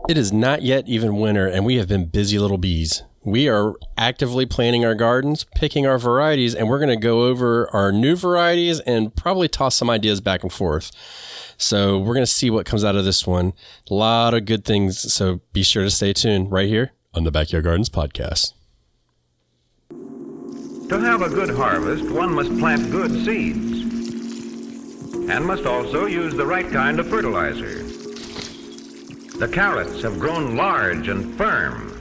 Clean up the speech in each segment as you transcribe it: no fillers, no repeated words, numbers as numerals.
It is not yet even winter, and we have been busy little bees. We are actively planting our gardens, picking our varieties, and we're going to go over our new varieties and probably toss some ideas back and forth. So we're going to see what comes out of this one. A lot of good things, so be sure to stay tuned right here on the Backyard Gardens podcast. To have a good harvest, one must plant good seeds and must also use the right kind of fertilizer. The carrots have grown large and firm.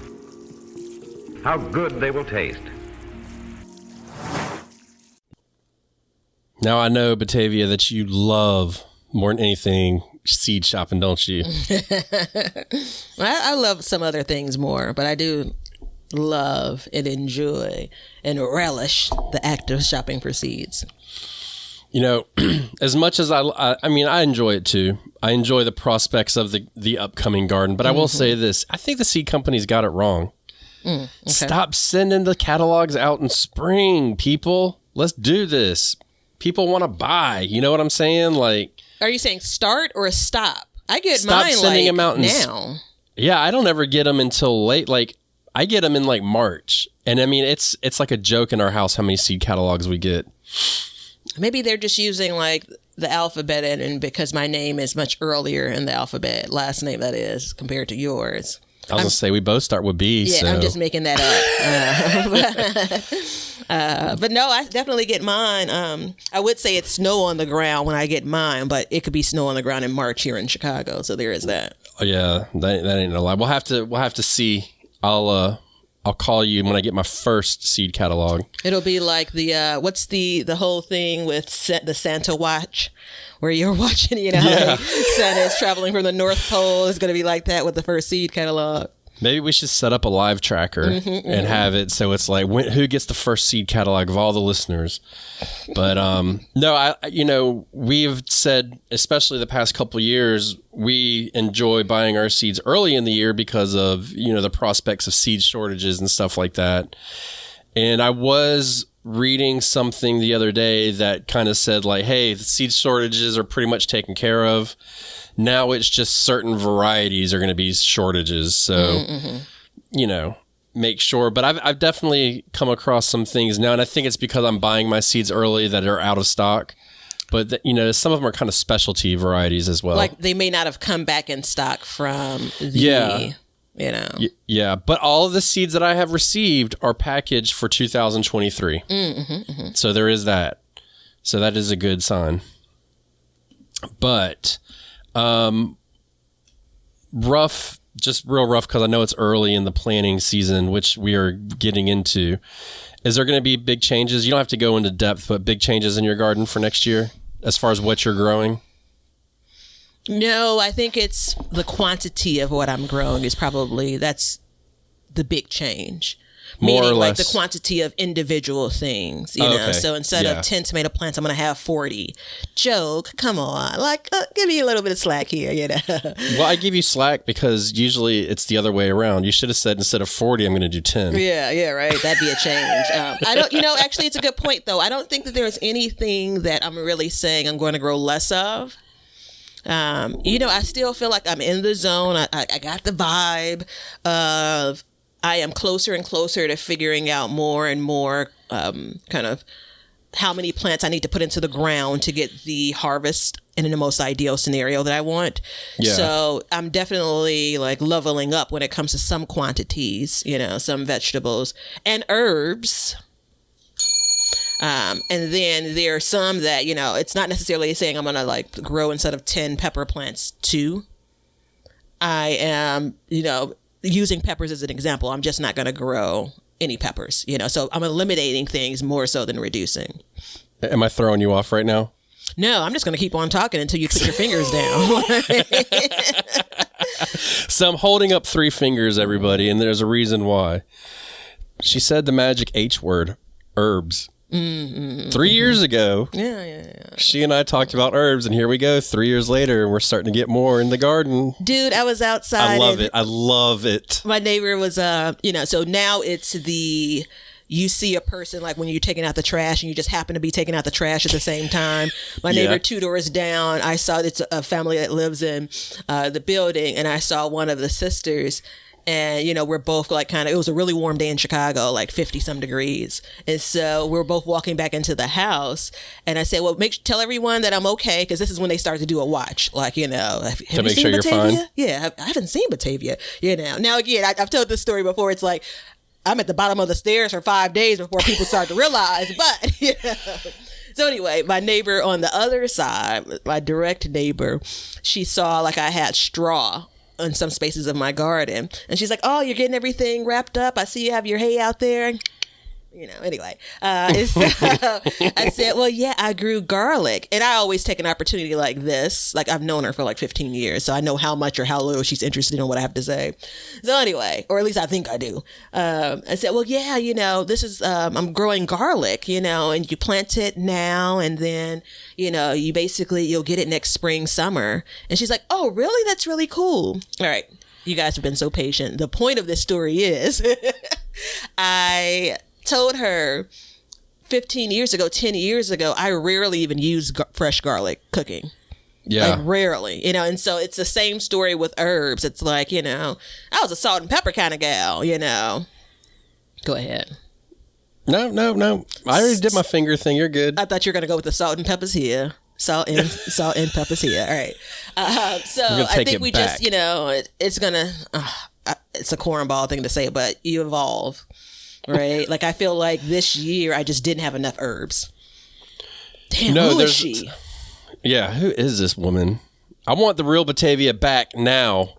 How good they will taste. Now I know, Batavia, that you love, more than anything, seed shopping, don't you? I love some other things more, but I do love and enjoy and relish the act of shopping for seeds. You know, as much as I mean, I enjoy it too. I enjoy the prospects of the upcoming garden, but I will say this. I think the seed companies got it wrong. Okay. Stop sending the catalogs out in spring, people. Let's do this. People want to buy. You know what I'm saying? Like, are you saying start or stop? I get stop mine sending like them out now. Yeah, I don't ever get them until late. Like, I get them in like March. And I mean, it's like a joke in our house how many seed catalogs we get. Maybe they're just using like the alphabet and because my name is much earlier in the alphabet, last name that is, compared to yours. I was going to say, we both start with B. Yeah, so. I'm just making that up. But no, I definitely get mine. I would say it's snow on the ground when I get mine, but it could be snow on the ground in March here in Chicago. So there is that. Oh, yeah, that ain't no lie. We'll have to see. I'll call you when I get my first seed catalog. It'll be like the what's the whole thing with the Santa watch, where you're watching, like Santa is traveling from the North Pole. It's going to be like that with the first seed catalog. Maybe we should set up a live tracker and have it so it's like who gets the first seed catalog of all the listeners. But no, we've said, especially the past couple of years, we enjoy buying our seeds early in the year because of the prospects of seed shortages and stuff like that. And I was reading something the other day that kind of said like, hey, the seed shortages are pretty much taken care of. Now it's just certain varieties are going to be shortages. So, make sure. But I've definitely come across some things now, and I think it's because I'm buying my seeds early that are out of stock. But, some of them are kind of specialty varieties as well. Like they may not have come back in stock from the... Yeah, but all of the seeds that I have received are packaged for 2023. So there is that. So that is a good sign. But rough, just real rough, because I know it's early in the planting season, which we are getting into. Is there going to be big changes? You don't have to go into depth, but big changes in your garden for next year as far as what you're growing? No, I think it's the quantity of what I'm growing that's the big change. More Meaning or like less. the quantity of individual things, you know. Okay. So instead of 10 tomato plants, I'm going to have 40. Joke, come on. Like, give me a little bit of slack here, Well, I give you slack because usually it's the other way around. You should have said instead of 40, I'm going to do 10. Yeah, right. That'd be a change. I don't, actually, it's a good point, though. I don't think that there's anything that I'm really saying I'm going to grow less of. I still feel like I'm in the zone. I got the vibe of I am closer and closer to figuring out more and more kind of how many plants I need to put into the ground to get the harvest in the most ideal scenario that I want. Yeah. So I'm definitely like leveling up when it comes to some quantities, some vegetables and herbs. And then there are some that, it's not necessarily saying I'm going to like grow instead of 10 pepper plants 2. I am, using peppers as an example. I'm just not going to grow any peppers, so I'm eliminating things more so than reducing. Am I throwing you off right now? No, I'm just going to keep on talking until you put your fingers down. So I'm holding up 3 fingers, everybody, and there's a reason why. She said the magic H word, herbs. 3 years ago, she and I talked about herbs, and here we go 3 years later, and we're starting to get more in the garden. Dude, I was outside. I love it. My neighbor was, so now it's the you see a person like when you're taking out the trash and you just happen to be taking out the trash at the same time. My neighbor 2 doors down, I saw it's a family that lives in the building, and I saw one of the sisters. And, we're both like it was a really warm day in Chicago, like 50 some degrees. And so we're both walking back into the house. And I said, well, tell everyone that I'm okay. Cause this is when they start to do a watch. Like, have to make sure Batavia? You're fine. Yeah. I haven't seen Batavia, Now, again, I've told this story before. It's like, I'm at the bottom of the stairs for 5 days before people start to realize. But, So anyway, my neighbor on the other side, my direct neighbor, she saw like I had straw in some spaces of my garden, and she's like, oh, you're getting everything wrapped up, I see you have your hay out there. Anyway, so I said, well, yeah, I grew garlic, and I always take an opportunity like this. Like, I've known her for like 15 years, so I know how much or how little she's interested in what I have to say. So anyway, or at least I think I do. I said, well, yeah, this is, I'm growing garlic, and you plant it now, and then, you basically, you'll get it next spring, summer. And she's like, oh, really? That's really cool. All right. You guys have been so patient. The point of this story is I told her 10 years ago, I rarely even use fresh garlic cooking. Yeah. Like rarely, and so it's the same story with herbs. It's like, I was a salt and pepper kind of gal, Go ahead. No. I already did my finger thing. You're good. I thought you were going to go with the salt and peppers here. Salt and peppers here. All right. So I think we back. just, it's going to, it's a cornball thing to say, but you evolve. Right? Like, I feel like this year I just didn't have enough herbs. Damn, who is she? Yeah, who is this woman? I want the real Batavia back now.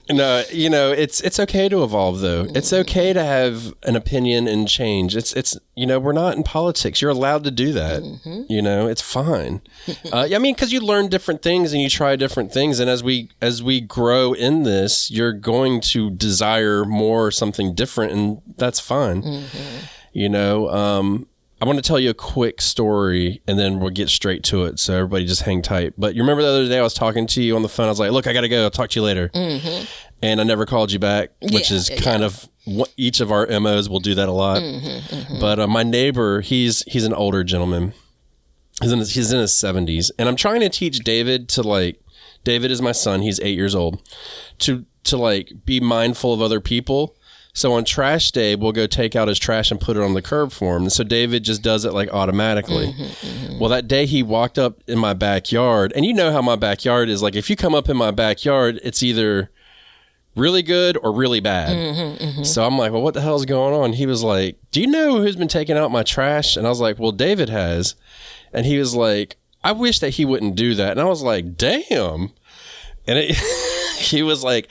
No, it's okay to evolve, though. It's okay to have an opinion and change. It's we're not in politics. You're allowed to do that. It's fine. Because you learn different things and you try different things, and as we grow in this, you're going to desire more something different, and that's fine. I want to tell you a quick story, and then we'll get straight to it. So everybody just hang tight. But you remember the other day I was talking to you on the phone. I was like, look, I got to go. I'll talk to you later. And I never called you back, which is kind of what each of our MOs will do that a lot. But my neighbor, he's an older gentleman. He's in his 70s. And I'm trying to teach David David is my son. He's 8 years old, to be mindful of other people. So on trash day, we'll go take out his trash and put it on the curb for him. And so David just does it automatically. Well, that day he walked up in my backyard, and you know how my backyard is. Like, if you come up in my backyard, it's either really good or really bad. So I'm like, well, what the hell is going on? He was like, do you know who's been taking out my trash? And I was like, well, David has. And he was like, I wish that he wouldn't do that. And I was like, damn. And he was like,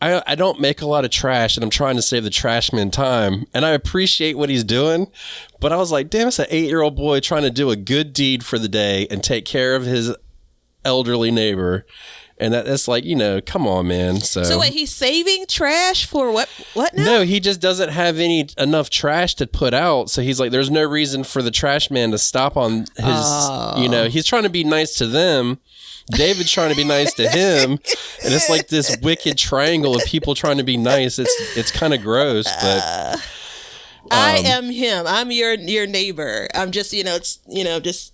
I don't make a lot of trash, and I'm trying to save the trash man time. And I appreciate what he's doing. But I was like, damn, it's an 8-year-old boy trying to do a good deed for the day and take care of his elderly neighbor. And that's like, come on, man. So wait, he's saving trash for what now? No, he just doesn't have enough trash to put out. So he's like, there's no reason for the trash man to stop on his, he's trying to be nice to them. David's trying to be nice to him, and it's like this wicked triangle of people trying to be nice. It's kind of gross, but I am him. I'm your neighbor. I'm just just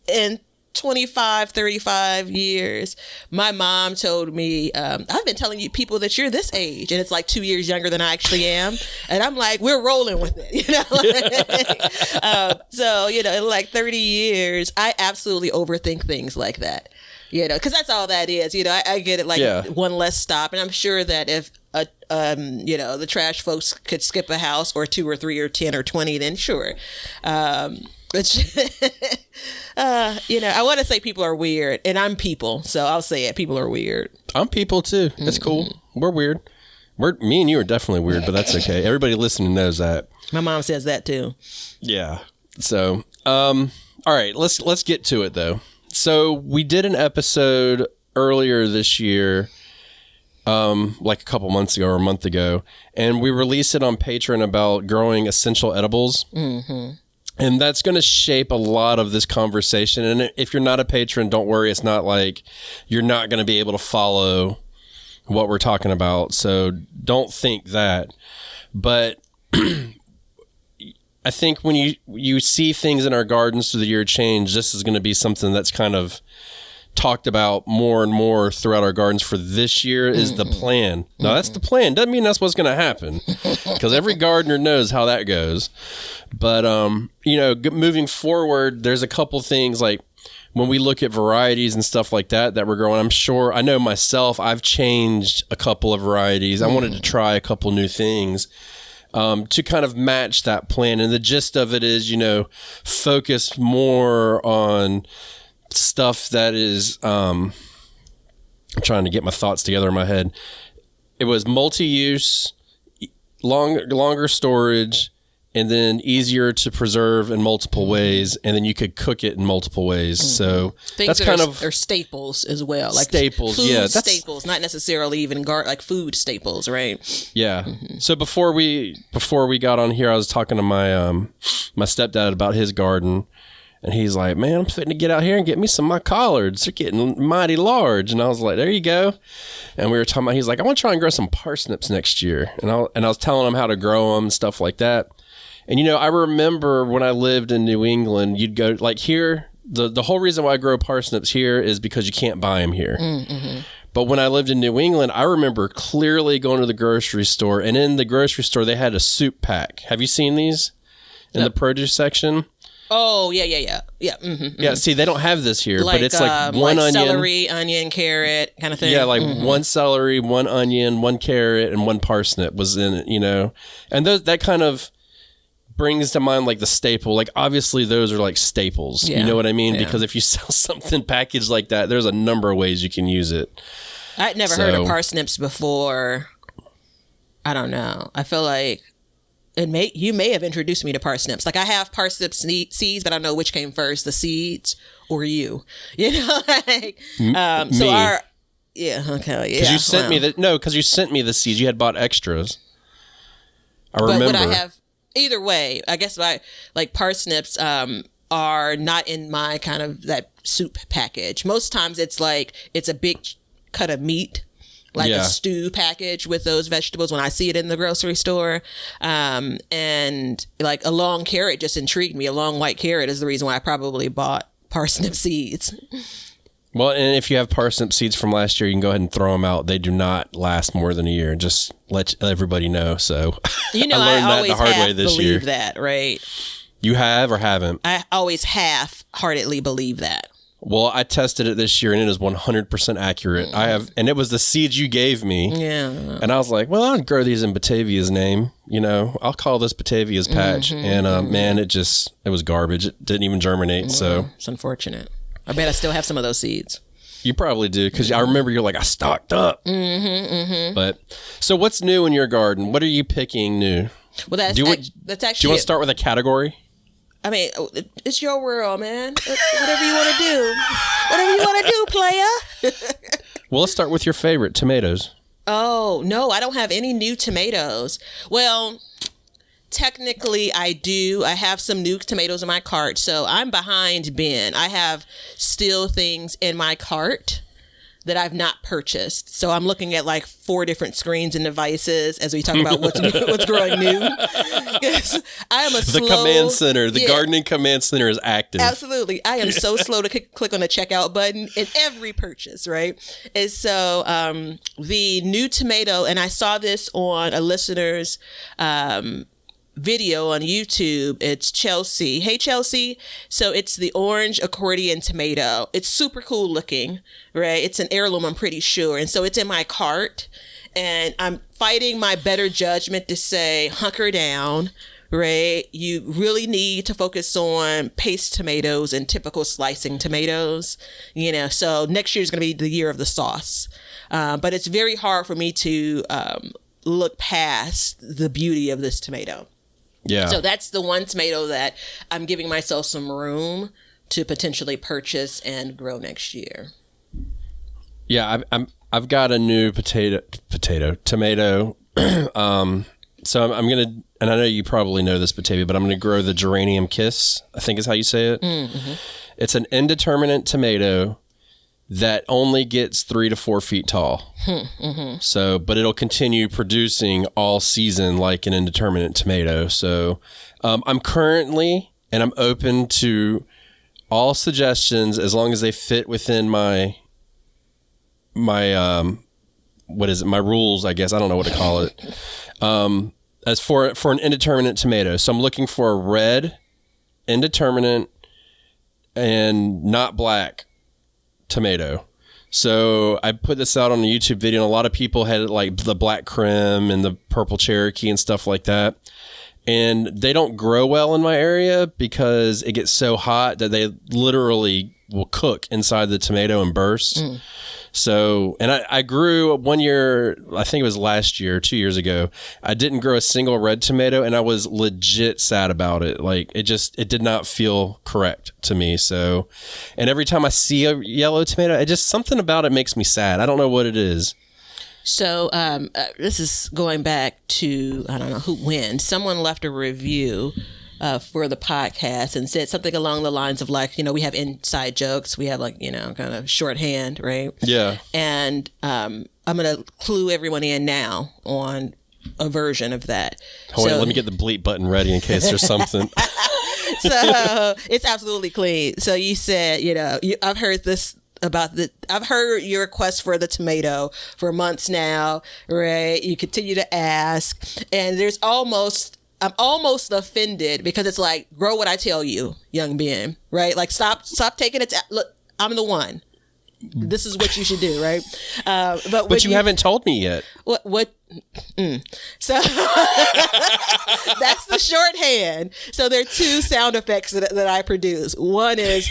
in 25, 35 years. My mom told me, I've been telling you people that you're this age, and it's like 2 years younger than I actually am. And I'm like, we're rolling with it, So, in like 30 years, I absolutely overthink things like that, because that's all that is. I get it one less stop. And I'm sure that if, the trash folks could skip a house or 2 or 3 or 10 or 20, then sure. I want to say people are weird, and I'm people, so I'll say it. People are weird. I'm people too. It's cool. We're weird. Me and you are definitely weird, but that's okay. Everybody listening knows that. My mom says that too. Yeah. So, all right, let's get to it though. So we did an episode earlier this year, like a couple months ago or a month ago, and we released it on Patreon about growing essential edibles. And that's going to shape a lot of this conversation. And if you're not a patron, don't worry. It's not like you're not going to be able to follow what we're talking about. So don't think that. But I think when you see things in our gardens through the year change, this is going to be something that's kind of talked about more and more throughout our gardens for this year is the plan. Now that's the plan. Doesn't mean that's what's going to happen because every gardener knows how that goes. But, moving forward, there's a couple things like when we look at varieties and stuff like that we're growing, I know myself, I've changed a couple of varieties. I wanted to try a couple new things to kind of match that plan. And the gist of it is, focus more on stuff that is I'm trying to get my thoughts together in my head. It was multi-use, longer storage, and then easier to preserve in multiple ways, and then you could cook it in multiple ways. So things that are staples as well, like staples. Food staples, not necessarily even like food staples, right? Yeah. So before we got on here, I was talking to my my stepdad about his garden. And he's like, man, I'm fitting to get out here and get me some of my collards. They're getting mighty large. And I was like, there you go. And we were talking about, he's like, I want to try and grow some parsnips next year. And I was telling him how to grow them and stuff like that. And, I remember when I lived in New England, you'd go like here, the whole reason why I grow parsnips here is because you can't buy them here. Mm-hmm. But when I lived in New England, I remember clearly going to the grocery store. And in the grocery store, they had a soup pack. Have you seen these in the produce section? Oh, yeah. Mm-hmm. Yeah, see, they don't have this here, but it's like one onion. Celery, onion, carrot kind of thing. Yeah, like one celery, one onion, one carrot, and one parsnip was in it, And that kind of brings to mind like the staple. Like, obviously, those are like staples. Yeah. You know what I mean? Yeah. Because if you sell something packaged like that, there's a number of ways you can use it. I'd never heard of parsnips before. I don't know. I feel like you may have introduced me to parsnips. Like I have parsnip seeds, but I don't know which came first, the seeds or you. Like so me. Because you sent me because you sent me the seeds. You had bought extras. I remember. But would I have either way? I guess like parsnips are not in my kind of that soup package. Most times it's a big cut of meat. Like a stew package with those vegetables when I see it in the grocery store. And like a long carrot just intrigued me. A long white carrot is the reason why I probably bought parsnip seeds. Well, and if you have parsnip seeds from last year, you can go ahead and throw them out. They do not last more than a year. Just let everybody know. So I learned that the hard way this year. That, right? You have or haven't? I always half-heartedly believe that. Well, I tested it this year, and it is 100% accurate. And it was the seeds you gave me. Yeah. And I was like, well, I'll grow these in Batavia's name. I'll call this Batavia's patch. And man, it was garbage. It didn't even germinate. So it's unfortunate. I bet I still have some of those seeds. You probably do, because I remember you're like, I stocked up. But so what's new in your garden? What are you picking new? Well, that's actually. Do you want to start with a category? I mean, it's your world, man. Whatever you want to do. Whatever you want to do, player. Well, let's start with your favorite, tomatoes. Oh, no, I don't have any new tomatoes. Well, technically I do. I have some new tomatoes in my cart, so I'm behind Ben. I have still things in my cart that I've not purchased. So I'm looking at like 4 different screens and devices as we talk about what's growing new. I am the command center, the gardening command center is active. Absolutely. I am so slow to click on the checkout button in every purchase, right? And so the new tomato, and I saw this on a listener's video on YouTube. It's Chelsea. Hey, Chelsea. So it's the orange accordion tomato. It's super cool looking, right? It's an heirloom, I'm pretty sure. And so it's in my cart, and I'm fighting my better judgment to say, hunker down, right? You really need to focus on paste tomatoes and typical slicing tomatoes, so next year is going to be the year of the sauce. But it's very hard for me to look past the beauty of this tomato. Yeah. So that's the one tomato that I'm giving myself some room to potentially purchase and grow next year. Yeah, I've got a new tomato. So I'm gonna, and I know you probably know this, Batavia, but I'm gonna grow the geranium kiss. I think is how you say it. Mm-hmm. It's an indeterminate tomato that only gets 3 to 4 feet tall. So, but it'll continue producing all season like an indeterminate tomato. So I'm currently, and I'm open to all suggestions as long as they fit within my what is it? My rules, I guess. I don't know what to call it. As for an indeterminate tomato. So I'm looking for a red, indeterminate, and not black tomato. So I put this out on a YouTube video, and a lot of people had like the black Krim and the purple Cherokee and stuff like that. And they don't grow well in my area because it gets so hot that they literally will cook inside the tomato and burst. So, and I grew 1 year, I think it was last year, 2 years ago. I didn't grow a single red tomato, and I was legit sad about it. Like it did not feel correct to me. So, and every time I see a yellow tomato, something about it makes me sad. I don't know what it is. So this is going back to, I don't know when someone left a review for the podcast and said something along the lines of like, we have inside jokes. We have like, kind of shorthand, right? Yeah. And I'm going to clue everyone in now on a version of that. Hold on, let me get the bleep button ready in case there's something. So it's absolutely clean. So you said, I've heard this I've heard your request for the tomato for months now, right? You continue to ask, and I'm almost offended because it's like, grow what I tell you, young Ben, right? Like stop taking it. Look, I'm the one. This is what you should do, right? But you haven't told me yet. So that's the shorthand. So there are two sound effects that I produce. One is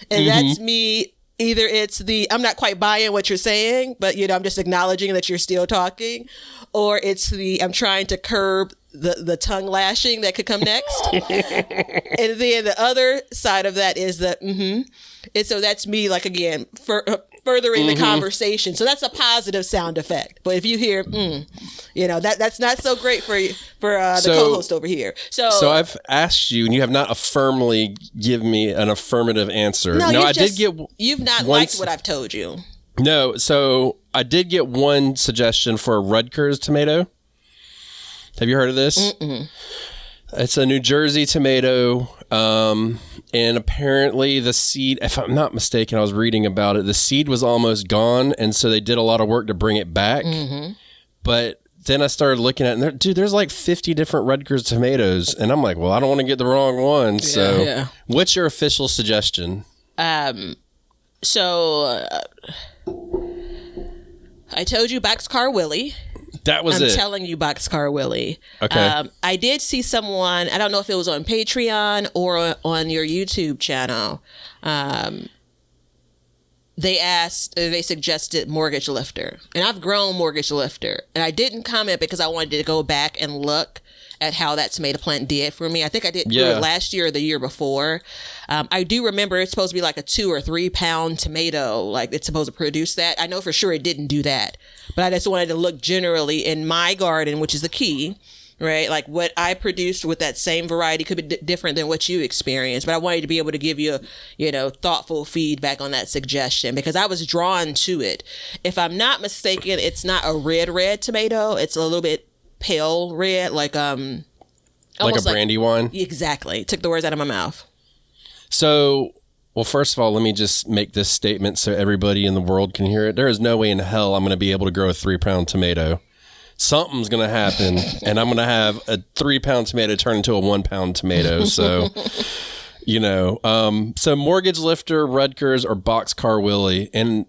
and that's me. Either it's I'm not quite buying what you're saying, but I'm just acknowledging that you're still talking, or it's I'm trying to curb the tongue lashing that could come next. And then the other side of that is and so that's me, like, again, furthering the conversation. So that's a positive sound effect. But if you hear, that's not so great for the co-host over here. So I've asked you, and you have not firmly given me an affirmative answer. No, you've not liked what I've told you. No, so I did get one suggestion for a Rutgers tomato. Have you heard of this? It's a New Jersey tomato. And apparently the seed, if I'm not mistaken, I was reading about it, the seed was almost gone. And so they did a lot of work to bring it back. But then I started looking at it, and there's like 50 different Rutgers tomatoes. And I'm like, well, I don't want to get the wrong one. So what's your official suggestion? I told you Boxcar Willie. That was I'm telling you, Boxcar Willie. Okay. I did see someone, I don't know if it was on Patreon or on your YouTube channel. They suggested Mortgage Lifter. And I've grown Mortgage Lifter. And I didn't comment because I wanted to go back and look at how that tomato plant did for me. I think I did it last year or the year before. I do remember it's supposed to be like a 2 or 3 pound tomato. Like it's supposed to produce that. I know for sure it didn't do that. But I just wanted to look generally in my garden, which is the key, right? Like what I produced with that same variety could be different than what you experienced. But I wanted to be able to give you, thoughtful feedback on that suggestion because I was drawn to it. If I'm not mistaken, it's not a red tomato. It's a little bit pale red, like a Brandywine. Exactly. Took the words out of my mouth. So, well, first of all, let me just make this statement so everybody in the world can hear it. There is no way in hell I'm going to be able to grow a 3-pound tomato. Something's going to happen, and I'm going to have a 3-pound tomato turn into a 1-pound tomato. So, so Mortgage Lifter, Rutgers, or Boxcar Willie, and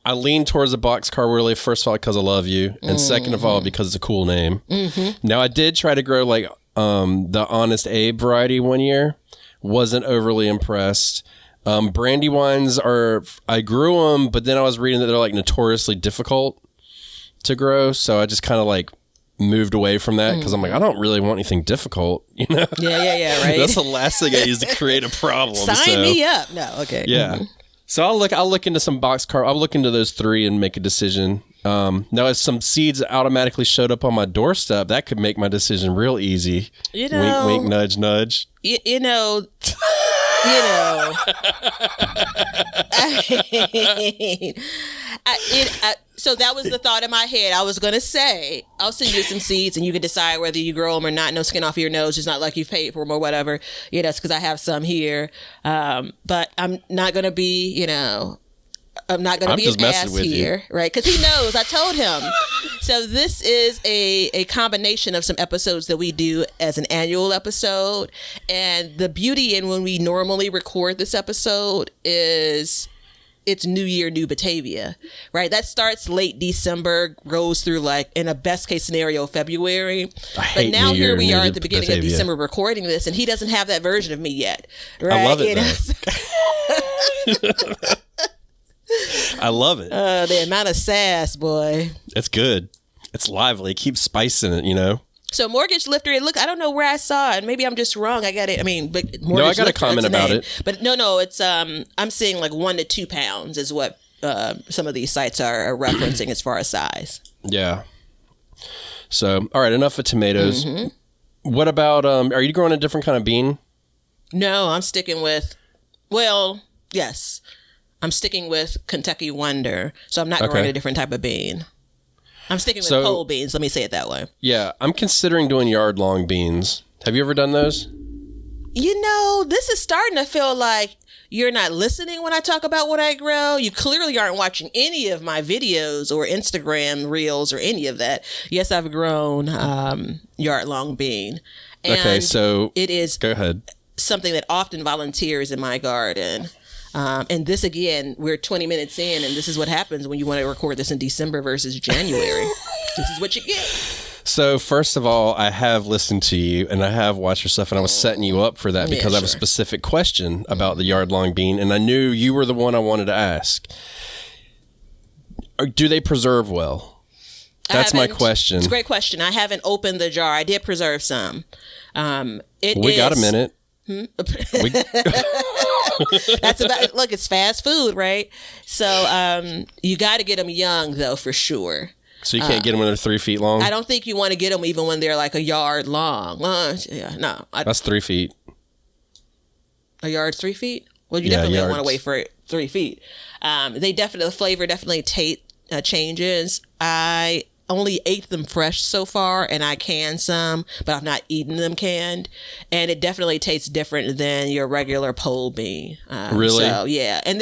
I lean towards the Boxcar Willie, first of all, because I love you, and second of all, because it's a cool name. Now, I did try to grow like the Honest Abe variety 1 year. Wasn't overly impressed. Brandywines I grew them, but then I was reading that they're like notoriously difficult to grow. So I just kind of like moved away from that because I'm like, I don't really want anything difficult, Yeah, right. That's the last thing I use to create a problem. Sign me up. No, okay. Yeah. So I'll look into some boxcar. I'll look into those 3 and make a decision. Now, if some seeds automatically showed up on my doorstep, that could make my decision real easy. Wink, wink, nudge, nudge. You know, so that was the thought in my head. I was going to say, I'll send you some seeds and you can decide whether you grow them or not. No skin off your nose. It's not like you've paid for them or whatever. You know, it's because I have some here. But I'm not going to be, you know, I'm not going to be an ass here, right? Because he knows. I told him. So this is a combination of some episodes that we do as an annual episode. And the beauty in when we normally record this episode is it's New Year, New Batavia, right? That starts late December, goes through like, in a best case scenario, February. But now here we are at the beginning of December recording this, and he doesn't have that version of me yet, right? I love it, I love it. The amount of sass, boy. It's good. It's lively. Keep spicing it, you know? So Mortgage Lifter, look, I don't know where I saw it. Maybe I'm just wrong. I got it. I mean, but Mortgage no, I got Lifter, a comment about it. But no, it's I'm seeing like 1 to 2 pounds is what some of these sites are referencing as far as size. Yeah. So, all right, enough of tomatoes. Mm-hmm. What about, are you growing a different kind of bean? No, I'm sticking with, well, yes. I'm sticking with Kentucky Wonder, so I'm not growing a different type of bean. I'm sticking with pole beans. Let me say it that way. Yeah, I'm considering doing yard-long beans. Have you ever done those? You know, this is starting to feel like you're not listening when I talk about what I grow. You clearly aren't watching any of my videos or Instagram reels or any of that. Yes, I've grown yard-long bean. And okay, so it is go ahead. Something that often volunteers in my garden. And this, again, we're 20 minutes in, and this is what happens when you want to record this in December versus January. This is what you get. So, first of all, I have listened to you, and I have watched your stuff, and I was setting you up for that because I have a specific question about the yard-long bean, and I knew you were the one I wanted to ask. Do they preserve well? That's my question. It's a great question. I haven't opened the jar. I did preserve some. We got a minute. That's about, look, it's fast food, right? So you got to get them young, though, for sure. So you can't get them when they're 3 feet long? I don't think you want to get them even when they're like a yard long. No. That's 3 feet. A yard, 3 feet? Well, you definitely don't want to wait for 3 feet. The flavor definitely changes. I only ate them fresh so far, and I canned some, but I've not eaten them canned, and it definitely tastes different than your regular pole bean. Really? So yeah, and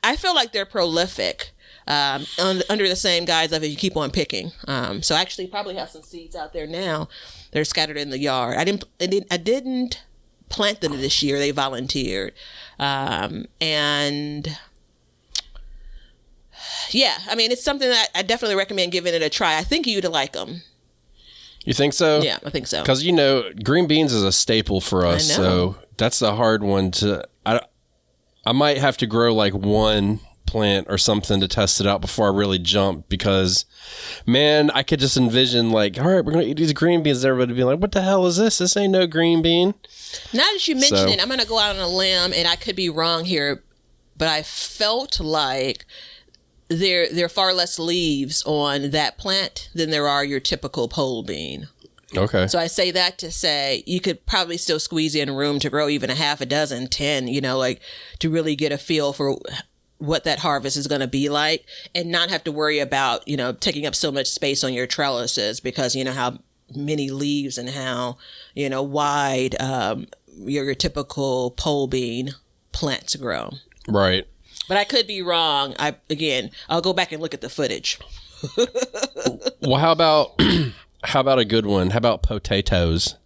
I feel like they're prolific under the same guise of if you keep on picking. So I actually probably have some seeds out there now. They're scattered in the yard. I didn't plant them this year. They volunteered, and. Yeah, I mean, it's something that I definitely recommend giving it a try. I think you'd like them. You think so? Yeah, I think so. Because, you know, green beans is a staple for us, so that's a hard one to... I might have to grow like one plant or something to test it out before I really jump because, man, I could just envision like, all right, we're going to eat these green beans. Everybody be like, what the hell is this? This ain't no green bean. Now that you mention it, I'm going to go out on a limb, and I could be wrong here, but I felt like... There are far less leaves on that plant than there are your typical pole bean. Okay. So I say that to say you could probably still squeeze in room to grow even a half a dozen, 10, you know, like to really get a feel for what that harvest is going to be like and not have to worry about, you know, taking up so much space on your trellises because you know how many leaves and how, you know, wide your typical pole bean plants grow. Right. But I could be wrong. I'll go back and look at the footage. Well, how about a good one? How about potatoes?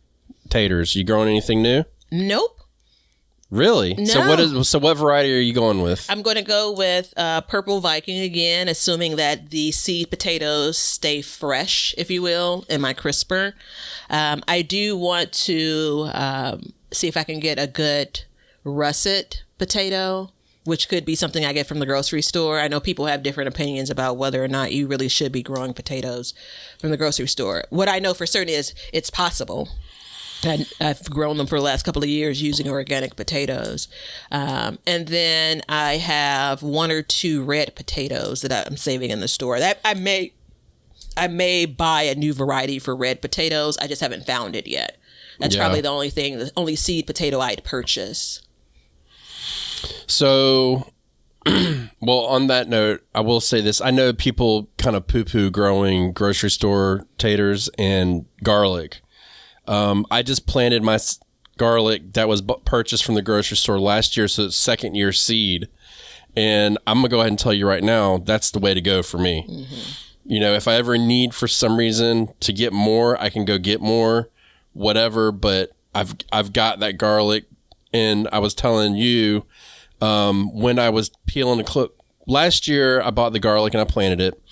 Taters. You growing anything new? Nope. Really? No. So what variety are you going with? I'm going to go with Purple Viking again, assuming that the seed potatoes stay fresh, if you will, in my crisper. I do want to see if I can get a good russet potato, which could be something I get from the grocery store. I know people have different opinions about whether or not you really should be growing potatoes from the grocery store. What I know for certain is it's possible. I've grown them for the last couple of years using organic potatoes. And then I have 1 or 2 red potatoes that I'm saving in the store. That I may buy a new variety for red potatoes. I just haven't found it yet. That's probably the only seed potato I'd purchase. So, well, on that note, I will say this. I know people kind of poo-poo growing grocery store taters and garlic. I just planted my garlic that was purchased from the grocery store last year, so it's second year seed. And I'm going to go ahead and tell you right now, that's the way to go for me. Mm-hmm. You know, if I ever need for some reason to get more, I can go get more, whatever. But I've got that garlic. And I was telling you, when I was peeling last year, I bought the garlic and I planted it.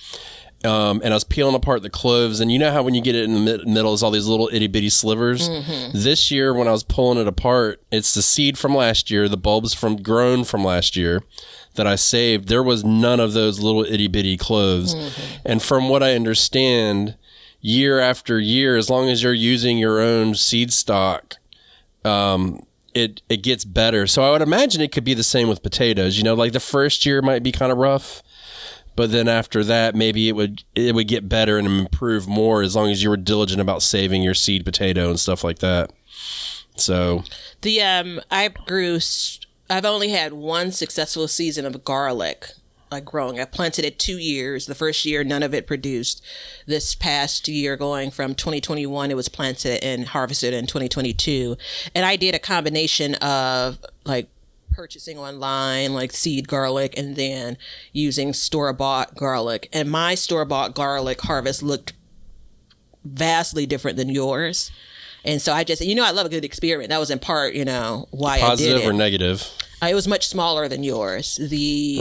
And I was peeling apart the cloves, and you know how when you get it in the middle, it's all these little itty bitty slivers. Mm-hmm. This year, when I was pulling it apart, it's the seed from last year, the bulbs grown from last year that I saved. There was none of those little itty bitty cloves. Mm-hmm. And from what I understand, year after year, as long as you're using your own seed stock, it gets better. So I would imagine it could be the same with potatoes. You know, like the first year might be kind of rough. But then after that, maybe it would get better and improve more as long as you were diligent about saving your seed potato and stuff like that. So I've only had one successful season of garlic, like growing. I planted it 2 years. The first year, none of it produced. This past year, going from 2021, it was planted and harvested in 2022. And I did a combination of like purchasing online, like seed garlic, and then using store-bought garlic. And my store-bought garlic harvest looked vastly different than yours. And so I just, I love a good experiment. That was in part, why I did it. Positive or negative? It was much smaller than yours. The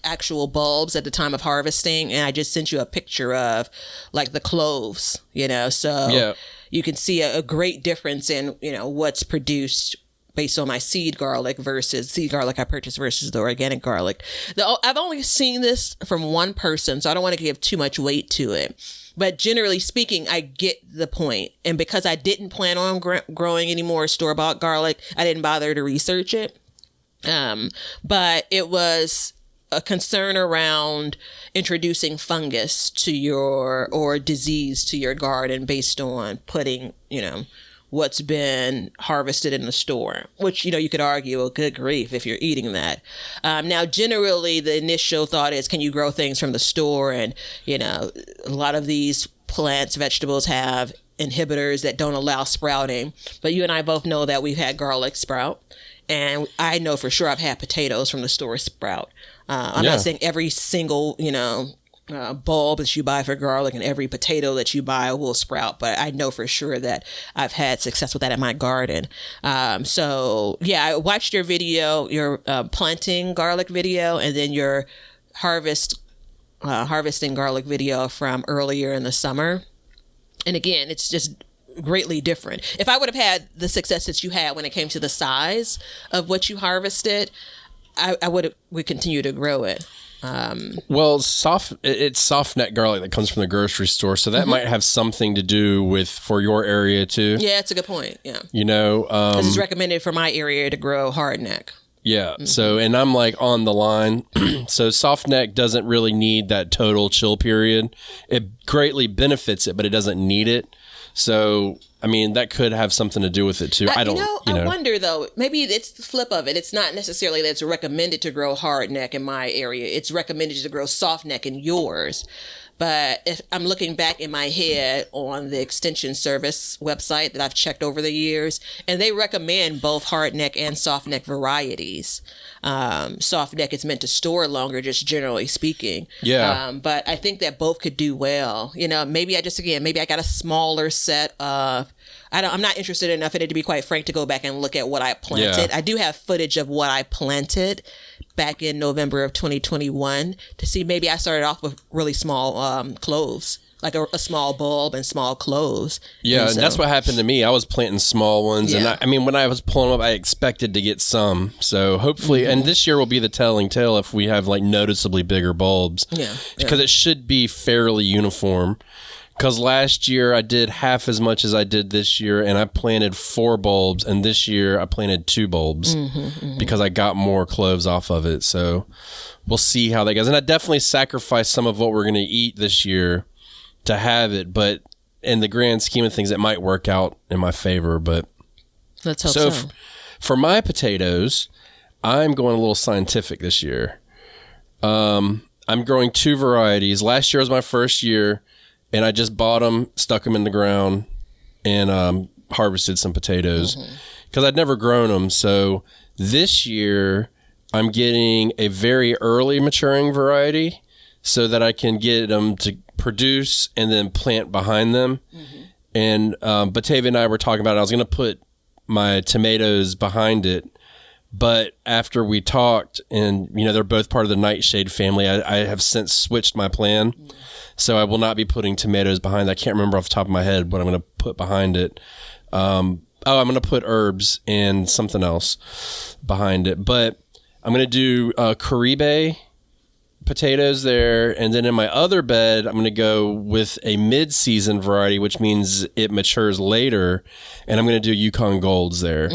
actual bulbs at the time of harvesting, and I just sent you a picture of like the cloves, so you can see a great difference in, what's produced based on my seed garlic I purchased versus the organic garlic. I've only seen this from one person, so I don't want to give too much weight to it. But generally speaking, I get the point. And because I didn't plan on growing any more store-bought garlic, I didn't bother to research it. But it was a concern around introducing fungus or disease to your garden based on putting, what's been harvested in the store, which, you could argue, oh, good grief, if you're eating that. Now, generally, the initial thought is, can you grow things from the store? And, a lot of these plants, vegetables have inhibitors that don't allow sprouting. But you and I both know that we've had garlic sprout. And I know for sure I've had potatoes from the store sprout. I'm not saying every single, bulb that you buy for garlic and every potato that you buy will sprout, but I know for sure that I've had success with that in my garden. So I watched your video, your planting garlic video, and then your harvesting garlic video from earlier in the summer. And again, it's just greatly different. If I would have had the success that you had when it came to the size of what you harvested, I would continue to grow it. Well, it's soft neck garlic that comes from the grocery store, so that might have something to do for your area too. Yeah, it's a good point. Yeah, because it's recommended for my area to grow hard neck. Yeah. Mm-hmm. So, and I'm like on the line. So soft neck doesn't really need that total chill period. It greatly benefits it, but it doesn't need it. So, I mean, that could have something to do with it too. I wonder though, maybe it's the flip of it. It's not necessarily that it's recommended to grow hard neck in my area. It's recommended to grow soft neck in yours. But if I'm looking back in my head on the Extension Service website that I've checked over the years, and they recommend both hard neck and soft neck varieties. Soft neck is meant to store longer, just generally speaking. Yeah. But I think that both could do well. Maybe I got a smaller set of. I'm not interested enough in it, to be quite frank, to go back and look at what I planted. Yeah. I do have footage of what I planted back in November of 2021 to see. Maybe I started off with really small cloves, like a small bulb and small cloves. Yeah, and that's what happened to me. I was planting small ones, and I mean, when I was pulling them up, I expected to get some. So hopefully, and this year will be the telling tale if we have like noticeably bigger bulbs. Yeah, because it should be fairly uniform. Because last year I did half as much as I did this year, and I planted 4 bulbs, and this year I planted 2 bulbs because I got more cloves off of it. So we'll see how that goes. And I definitely sacrificed some of what we're going to eat this year to have it, but in the grand scheme of things, it might work out in my favor. But let's hope so. For my potatoes, I'm going a little scientific this year. I'm growing 2 varieties. Last year was my first year, and I just bought them, stuck them in the ground, and harvested some potatoes because I'd never grown them. So this year, I'm getting a very early maturing variety so that I can get them to produce and then plant behind them. And Batavia and I were talking about it. I was going to put my tomatoes behind it. But after we talked, and they're both part of the nightshade family, I have since switched my plan. So I will not be putting tomatoes behind it. I can't remember off the top of my head what I'm going to put behind it. I'm going to put herbs and something else behind it. But I'm going to do Caribe potatoes there. And then in my other bed, I'm going to go with a mid-season variety, which means it matures later. And I'm going to do Yukon Golds there.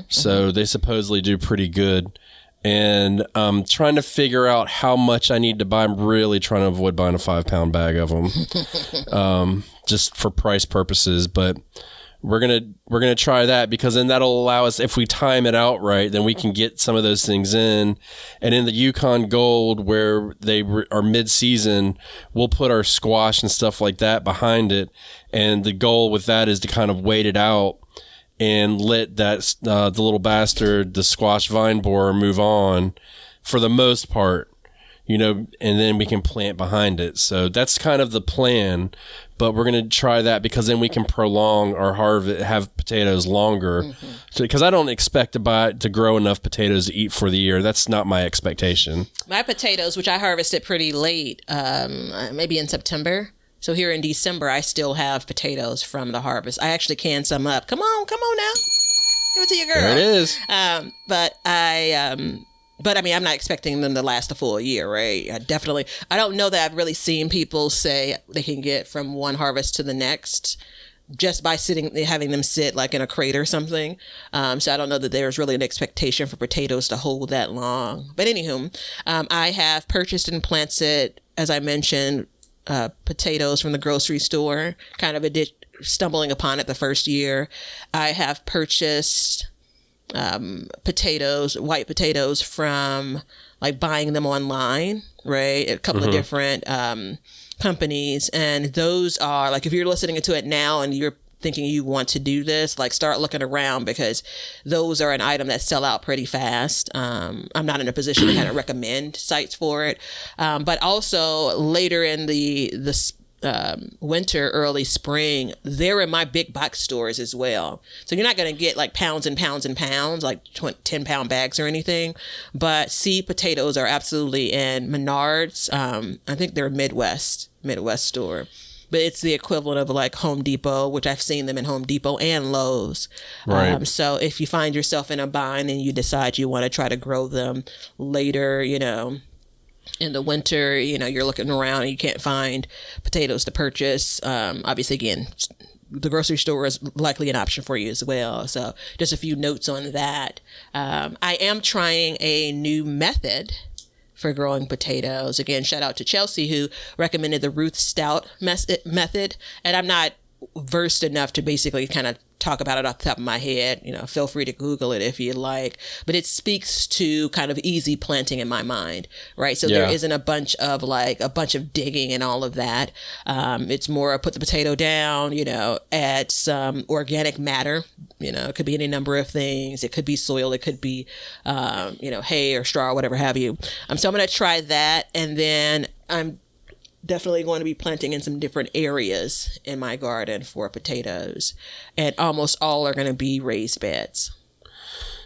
So they supposedly do pretty good. And I'm trying to figure out how much I need to buy. I'm really trying to avoid buying a 5-pound bag of them just for price purposes. But we're gonna try that, because then that'll allow us, if we time it out right, then we can get some of those things in. And in the Yukon Gold, where they are mid-season, we'll put our squash and stuff like that behind it. And the goal with that is to kind of wait it out and let that the little bastard, the squash vine borer, move on for the most part, and then we can plant behind it. So that's kind of the plan. But we're going to try that, because then we can prolong our harvest, have potatoes longer. Because I don't expect to grow enough potatoes to eat for the year. That's not my expectation. My potatoes, which I harvested pretty late, maybe in September. So here in December, I still have potatoes from the harvest. I actually canned some up. Come on now. Give it to your girl. There it is. But I mean, I'm not expecting them to last a full year, right? I don't know that I've really seen people say they can get from one harvest to the next just by having them sit like in a crate or something. So I don't know that there's really an expectation for potatoes to hold that long. But anywho, I have purchased and planted, as I mentioned, potatoes from the grocery store, kind of stumbling upon it the first year. I have purchased white potatoes from like buying them online, right? A couple of different companies. And those are like, if you're listening to it now and you're thinking you want to do this, like start looking around, because those are an item that sell out pretty fast. I'm not in a position to kind of recommend sites for it. But also later in the winter, early spring, they're in my big box stores as well. So you're not going to get like pounds and pounds and pounds, like 10-pound bags or anything. But seed potatoes are absolutely in Menards. I think they're a Midwest store. But it's the equivalent of like Home Depot, which I've seen them in Home Depot and Lowe's. Right. So if you find yourself in a bind and you decide you want to try to grow them later, in the winter, you're looking around and you can't find potatoes to purchase. Obviously, again, the grocery store is likely an option for you as well. So just a few notes on that. I am trying a new method for growing potatoes. Again, shout out to Chelsea, who recommended the Ruth Stout method. And I'm not versed enough to basically kind of talk about it off the top of my head. Feel free to Google it if you like. But it speaks to kind of easy planting in my mind, right? So there isn't a bunch of digging and all of that. It's more put the potato down, add some organic matter. It could be any number of things. It could be soil. It could be, hay or straw, whatever have you. So I'm going to try that. And then I'm definitely going to be planting in some different areas in my garden for potatoes. And almost all are going to be raised beds.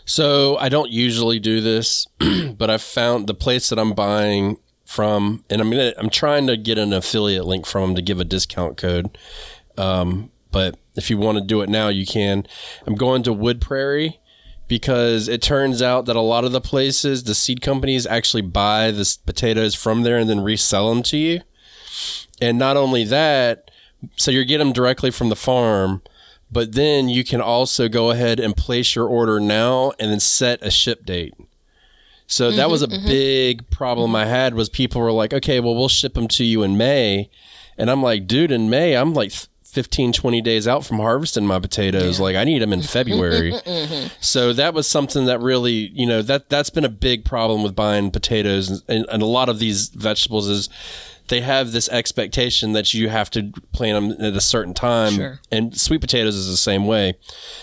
So I don't usually do this, but I found the place that I'm buying from, and I'm trying to get an affiliate link from them to give a discount code. But if you want to do it now, you can. I'm going to Wood Prairie, because it turns out that a lot of the places, the seed companies actually buy the potatoes from there and then resell them to you. And not only that, so you're getting them directly from the farm, but then you can also go ahead and place your order now and then set a ship date. So that was a big problem I had, was people were like, okay, well, we'll ship them to you in May. And I'm like, dude, in May, I'm like 15, 20 days out from harvesting my potatoes. Like I need them in February. So that was something that really, you know, that's been a big problem with buying potatoes and a lot of these vegetables is they have this expectation that you have to plant them at a certain time. Sure. And sweet potatoes is the same way.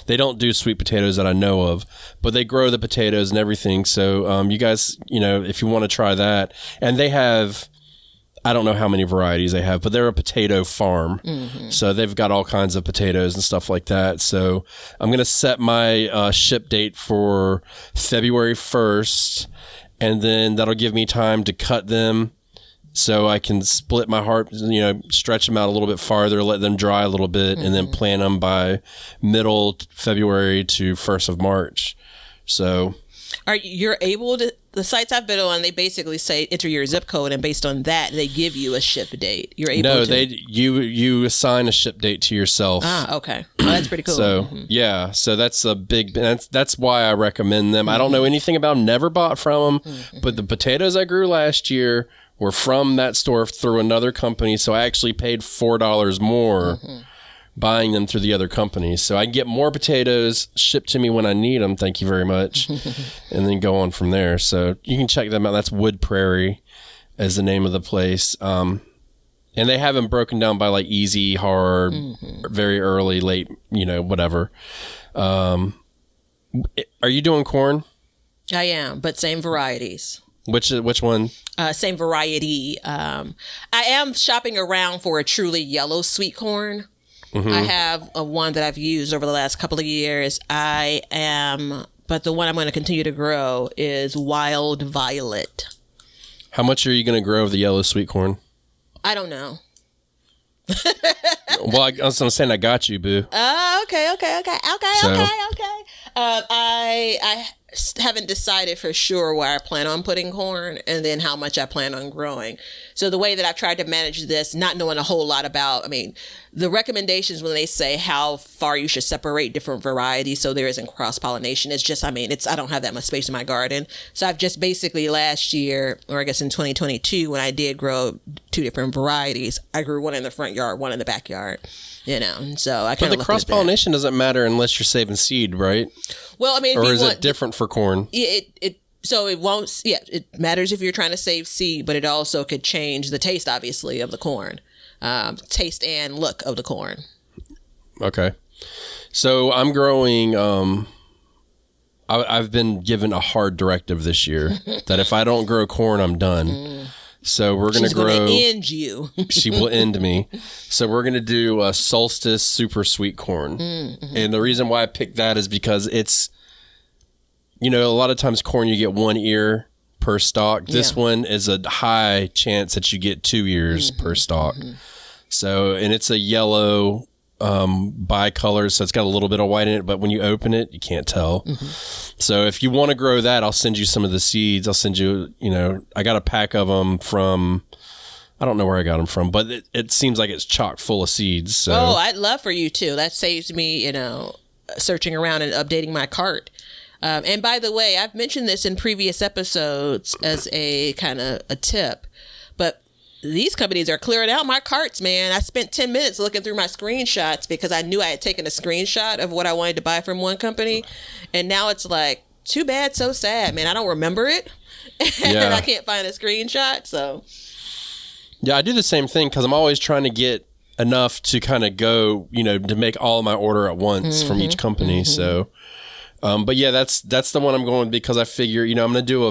They don't do sweet potatoes that I know of, but they grow the potatoes and everything. So you guys, you know, if you want to try that, and they have, I don't know how many varieties they have, but they're a potato farm. So they've got all kinds of potatoes and stuff like that. So I'm going to set my ship date for February 1st, and then that'll give me time to cut them so I can split my heart, you know, stretch them out a little bit farther, let them dry a little bit, and then plant them by middle February to 1st of March. So you're able to, the sites I've been on, they basically say enter your zip code, and based on that, they give you a ship date. You're able to. No, you assign a ship date to yourself. Ah, okay. Oh, that's pretty cool. So yeah, so that's a big. That's why I recommend them. I don't know anything about them, never bought from them, but the potatoes I grew last year were from that store through another company. So I actually paid $4 more buying them through the other companies. So I can get more potatoes shipped to me when I need them. Thank you very much. And then go on from there. So you can check them out. That's Wood Prairie as the name of the place. And they have them broken down by like easy, hard, very early, late, you know, whatever. Are you doing corn? I am, but same varieties. Which one? Same variety. I am shopping around for a truly yellow sweet corn. I have a one that I've used over the last couple of years. But the one I'm going to continue to grow is Wild Violet. How much are you going to grow of the yellow sweet corn? I don't know. Well, I'm saying I got you, boo. Okay. So- I haven't decided for sure where I plan on putting corn and then how much I plan on growing. So the way that I've tried to manage this, not knowing a whole lot about, I mean, the recommendations when they say how far you should separate different varieties so there isn't cross-pollination, it's just, I mean, I don't have that much space in my garden. So I've just basically last year, or I guess in 2022, when I did grow 2 different varieties, I grew one in the front yard, one in the backyard. You know, and so I kind of. But the cross pollination doesn't matter unless you're saving seed, right? Well, I mean, or is it different for corn? So it won't. Yeah, it matters if you're trying to save seed, but it also could change the taste, obviously, of the corn, taste and look of the corn. Okay, so I'm growing. I've been given a hard directive this year that if I don't grow corn, I'm done. So we're going to grow. She's going to end you. She will end me. So we're going to do a solstice super sweet corn. And the reason why I picked that is because it's, you know, a lot of times corn, you get 1 ear per stalk. This one is a high chance that you get 2 ears per stalk. So, and it's a yellow bicolor, so it's got a little bit of white in it, but when you open it, you can't tell. So if you want to grow that, I'll send you some of the seeds. I'll send you, you know, I got a pack of them from, I don't know where I got them from, but it seems like it's chock full of seeds. So. Oh, I'd love for you too. That saves me, you know, searching around and updating my cart. And by the way, I've mentioned this in previous episodes as a kind of a tip, but these companies are clearing out my carts, man. I spent 10 minutes looking through my screenshots because I knew I had taken a screenshot of what I wanted to buy from one company. And now it's like, too bad, so sad, man. I don't remember it. And I can't find a screenshot. So, yeah, I do the same thing because I'm always trying to get enough to kind of go, you know, to make all my order at once from each company. So, but yeah, that's the one I'm going because I figure, you know, I'm going to do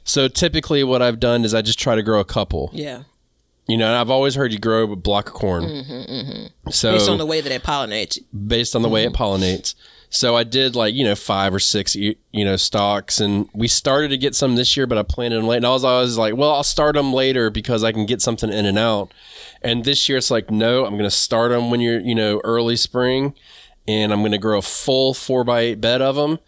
so typically what I've done is I just try to grow a couple. Yeah. You know, and I've always heard you grow a block of corn. So based on the way that it pollinates. Based on the way it pollinates. So I did like, you know, 5 or 6, you know, stalks, and we started to get some this year, but I planted them late. And I was always like, well, I'll start them later because I can get something in and out. And this year it's like, no, I'm going to start them when you're, you know, early spring, and I'm going to grow a full 4x8 bed of them.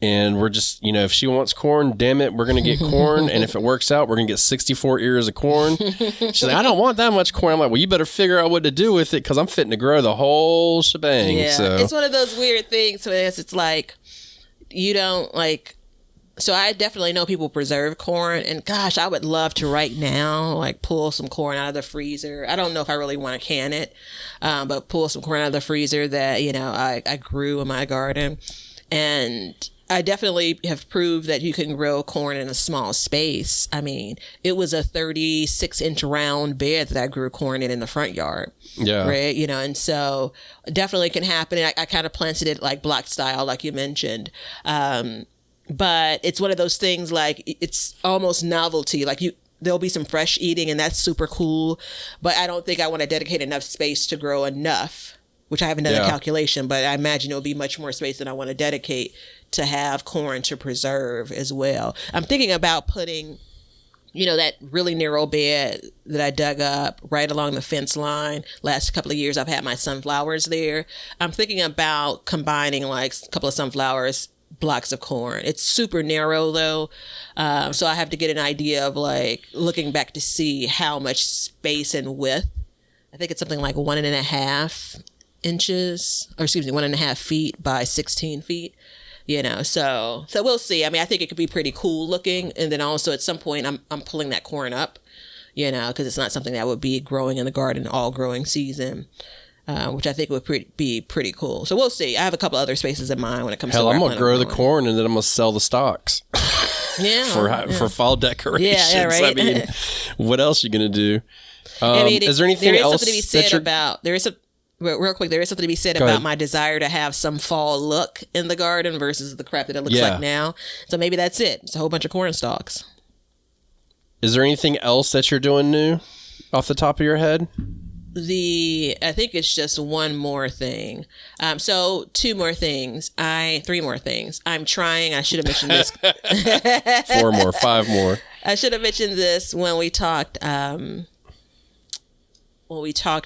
And we're just, you know, if she wants corn, damn it, we're going to get corn. And if it works out, we're going to get 64 ears of corn. She's like, I don't want that much corn. I'm like, well, you better figure out what to do with it because I'm fitting to grow the whole shebang. Yeah, so. It's one of those weird things. So it's like, you don't like, So I definitely know people preserve corn, and gosh, I would love to right now, like pull some corn out of the freezer. I don't know if I really want to can it, but pull some corn out of the freezer that, I grew in my garden. And I definitely have proved that you can grow corn in a small space. I mean, it was a 36-inch round bed that I grew corn in the front yard. Yeah. Right. And so definitely can happen. And I kind of planted it like block style, like you mentioned. But it's one of those things, like, it's almost novelty. Like, there'll be some fresh eating, and that's super cool. But I don't think I want to dedicate enough space to grow enough, which I haven't done a calculation, but I imagine it'll be much more space than I want to dedicate to have corn to preserve as well. I'm thinking about putting, that really narrow bed that I dug up right along the fence line. Last couple of years, I've had my sunflowers there. I'm thinking about combining like a couple of sunflowers, blocks of corn. It's super narrow though. So I have to get an idea of like looking back to see how much space and width. I think it's something like 1.5 inches, or excuse me, 1.5 feet by 16 feet. So we'll see. I mean, I think it could be pretty cool looking. And then also at some point I'm pulling that corn up, because it's not something that would be growing in the garden all growing season. Which I think would be pretty cool. So we'll see. I have a couple other spaces in mind when it comes to I'm going to grow the corn and then I'm going to sell the stalks. For fall decorations. Yeah, right. I mean, what else are you going to do? Is there anything else something to be said about, real quick, there is something to be said about my desire to have some fall look in the garden versus the crap that it looks like now. So maybe that's it. It's a whole bunch of corn stalks. Is there anything else that you're doing new off the top of your head? I think it's just one more thing. So 2 more things. 3 more things. I'm trying. I should have mentioned this. 4 more, 5 more. I should have mentioned this when we talked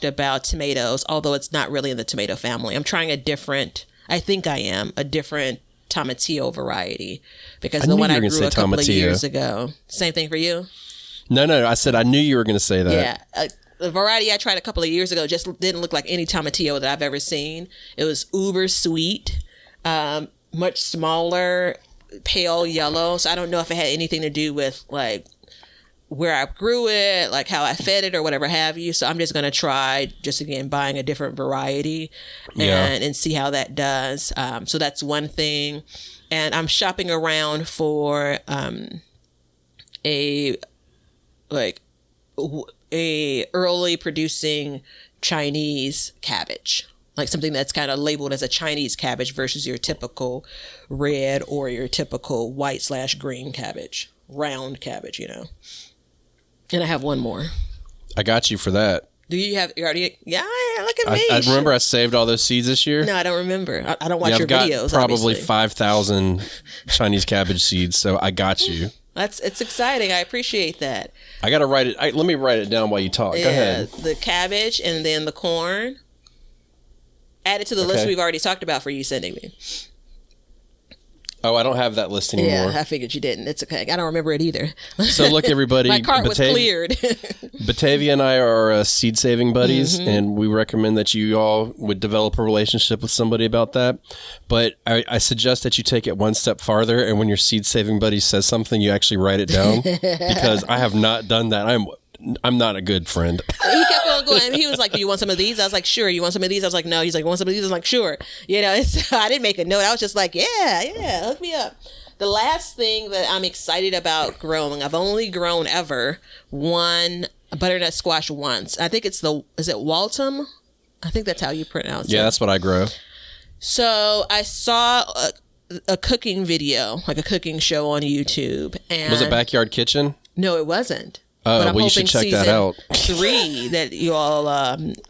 about tomatoes, although it's not really in the tomato family. I'm trying a different tomatillo variety, because the one I grew a couple of years ago. Same thing for you? No. I said I knew you were going to say that. Yeah. The variety I tried a couple of years ago just didn't look like any tomatillo that I've ever seen. It was uber sweet, much smaller, pale yellow. So I don't know if it had anything to do with like where I grew it, like how I fed it or whatever have you. So I'm just going to try buying a different variety and see how that does. So that's one thing. And I'm shopping around for a early producing Chinese cabbage, like something that's kind of labeled as a Chinese cabbage versus your typical red or your typical white/green cabbage, round cabbage, And I have one more. I got you for that. Do you have? You already? Yeah, look at me. I remember I saved all those seeds this year. No, I don't remember. I don't watch your got videos. Probably obviously. 5,000 Chinese cabbage seeds. So I got you. It's exciting. I appreciate that. I got to write it. Let me write it down while you talk. Go ahead. The cabbage and then the corn. Add it to the list we've already talked about for you sending me. Oh, I don't have that list anymore. Yeah, I figured you didn't. It's okay. I don't remember it either. So look, everybody. My cart was cleared. Batavia and I are seed saving buddies, and we recommend that you all would develop a relationship with somebody about that. But I suggest that you take it one step farther, and when your seed saving buddy says something, you actually write it down, because I have not done that. I'm not a good friend. He kept on going. He was like, "Do you want some of these?" I was like, "Sure." "You want some of these?" I was like, "No." He's like, "Want some of these?" I was like, "Sure." So I didn't make a note. I was just like, yeah, hook me up. The last thing that I'm excited about growing, I've only grown ever one butternut squash once. I think is it Waltham? I think that's how you pronounce it. Yeah, that's what I grow. So I saw a cooking video, like a cooking show on YouTube. And was it Backyard Kitchen? No, it wasn't. Oh, well, you should check that out. 3 that you all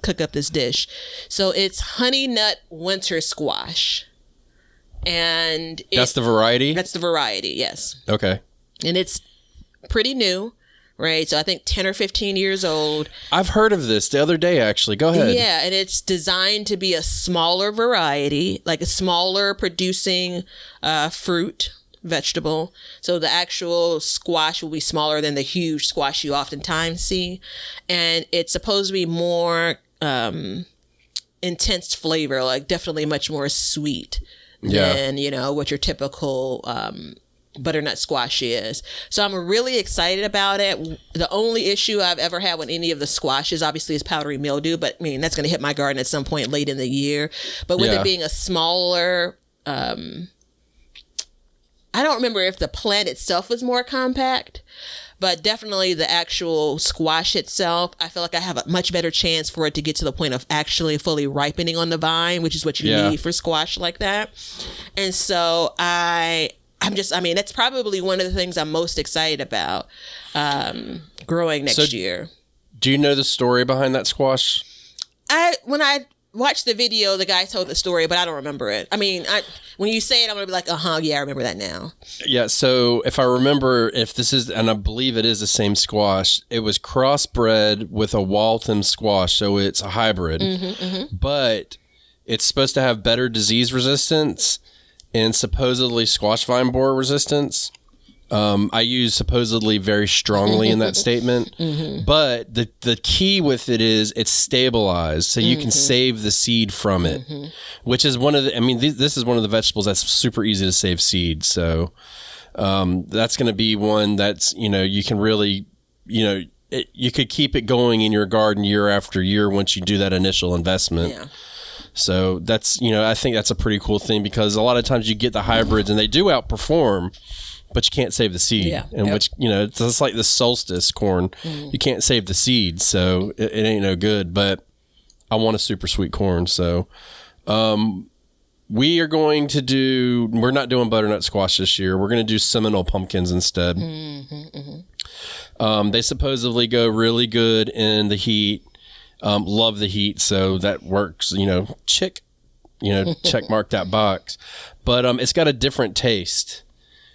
cook up this dish. So it's honey nut winter squash. And that's the variety? That's the variety, yes. Okay. And it's pretty new, right? So I think 10 or 15 years old. I've heard of this the other day, actually. Go ahead. Yeah, and it's designed to be a smaller variety, like a smaller producing vegetable. So the actual squash will be smaller than the huge squash you oftentimes see. And it's supposed to be more intense flavor, like definitely much more sweet than, what your typical butternut squash is. So I'm really excited about it. The only issue I've ever had with any of the squashes, obviously, is powdery mildew, but I mean, that's going to hit my garden at some point late in the year. But with it being a smaller, I don't remember if the plant itself was more compact, but definitely the actual squash itself, I feel like I have a much better chance for it to get to the point of actually fully ripening on the vine, which is what you need for squash like that. And so that's probably one of the things I'm most excited about growing next year. Do you know the story behind that squash? When I watched the video, the guy told the story, but I don't remember it. I mean, when you say it, I'm going to be like, yeah, I remember that now. Yeah, so if I remember, if this is, and I believe it is the same squash, it was crossbred with a Waltham squash, so it's a hybrid. But it's supposed to have better disease resistance and supposedly squash vine borer resistance. I use supposedly very strongly in that statement, but the key with it is it's stabilized, so you can save the seed from it, which is one of the, this is one of the vegetables that's super easy to save seed. So that's going to be one that's, you can really, you could keep it going in your garden year after year once you do that initial investment. Yeah. So that's, I think that's a pretty cool thing, because a lot of times you get the hybrids and they do outperform, but you can't save the seed. Yeah. And which, it's just like the solstice corn. You can't save the seed, so it ain't no good. But I want a super sweet corn. So we are going to we're not doing butternut squash this year. We're going to do Seminole pumpkins instead. They supposedly go really good in the heat. Love the heat, so that works, check mark that box. But it's got a different taste.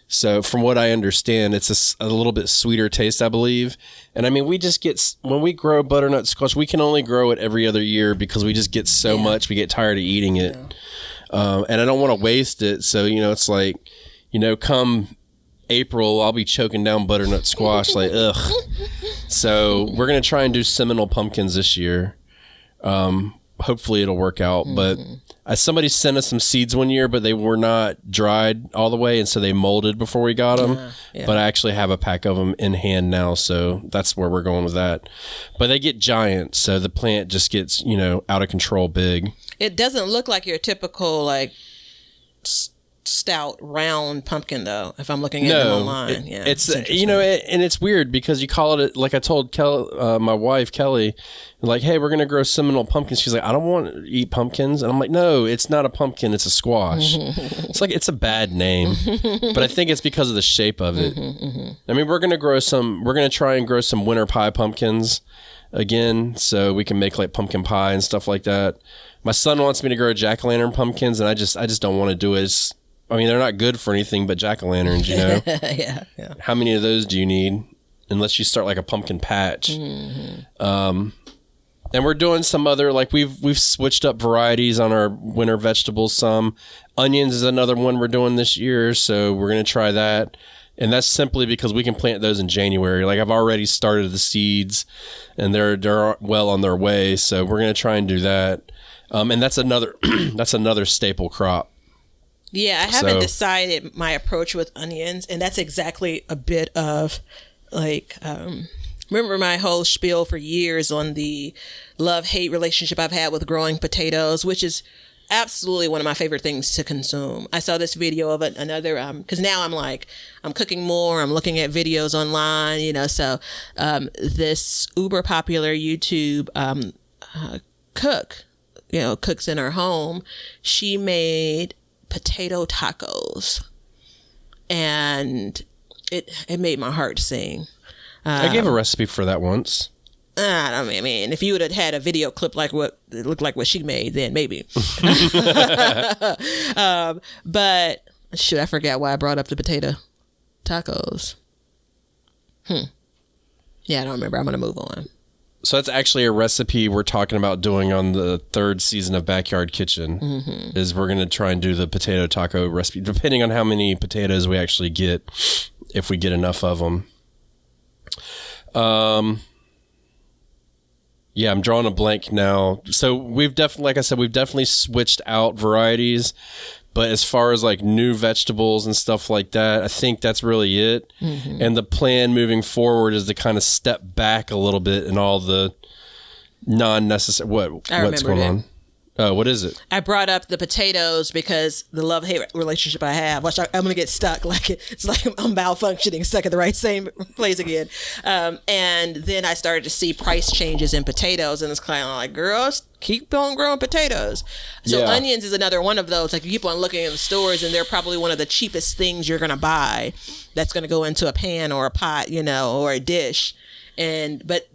So from what I understand, it's a little bit sweeter taste, I believe. And we just when we grow butternut squash, we can only grow it every other year because we just get so much, we get tired of eating it. And I don't want to waste it. So, it's like, come April, I'll be choking down butternut squash like, ugh. So we're going to try and do Seminole pumpkins this year. Hopefully it'll work out. But somebody sent us some seeds one year, but they were not dried all the way, and so they molded before we got them. But I actually have a pack of them in hand now, so that's where we're going with that. But they get giant, so the plant just gets, out of control big. It doesn't look like your typical, stout round pumpkin, though, if I'm looking at them online. It's and it's weird because you call it, like I told my wife Kelly, like, hey, we're gonna grow Seminole pumpkins. She's like, I don't want to eat pumpkins, and I'm like, no, it's not a pumpkin, it's a squash. It's like, it's a bad name, but I think it's because of the shape of it. We're gonna try and grow some winter pie pumpkins again, so we can make like pumpkin pie and stuff like that. My son wants me to grow jack-o'-lantern pumpkins, and I just don't want to do it. They're not good for anything but jack-o'-lanterns, Yeah. How many of those do you need? Unless you start like a pumpkin patch. And we're doing some other, like we've switched up varieties on our winter vegetables some. Onions is another one we're doing this year, so we're going to try that. And that's simply because we can plant those in January. Like, I've already started the seeds, and they're well on their way, so we're going to try and do that. And that's another staple crop. Yeah, I haven't decided my approach with onions, and that's exactly a bit of remember my whole spiel for years on the love-hate relationship I've had with growing potatoes, which is absolutely one of my favorite things to consume. I saw this video of another, because now I'm cooking more, I'm looking at videos online, so this uber popular YouTube cook, cooks in her home. She made potato tacos, and it made my heart sing. I gave a recipe for that once. If you would have had a video clip like what it looked like what she made, then maybe. But shoot, I forgot why I brought up the potato tacos. Yeah, I don't remember. I'm gonna move on. So that's actually a recipe we're talking about doing on the 3rd season of Backyard Kitchen. Is we're going to try and do the potato taco recipe, depending on how many potatoes we actually get, if we get enough of them. Yeah, I'm drawing a blank now. So we've definitely, like I said, we've definitely switched out varieties, But as far as like new vegetables and stuff like that, I think that's really it. And the plan moving forward is to kind of step back a little bit in all the non-necessary. What's going on? What is it? I brought up the potatoes because the love-hate relationship I have. Watch, I'm going to get stuck. Like it's like I'm malfunctioning, stuck at the same place again. And then I started to see price changes in potatoes, and it's kind of like, girls, keep on growing potatoes. So onions is another one of those. Like you keep on looking in the stores, and they're probably one of the cheapest things you're going to buy. That's going to go into a pan or a pot, or a dish. But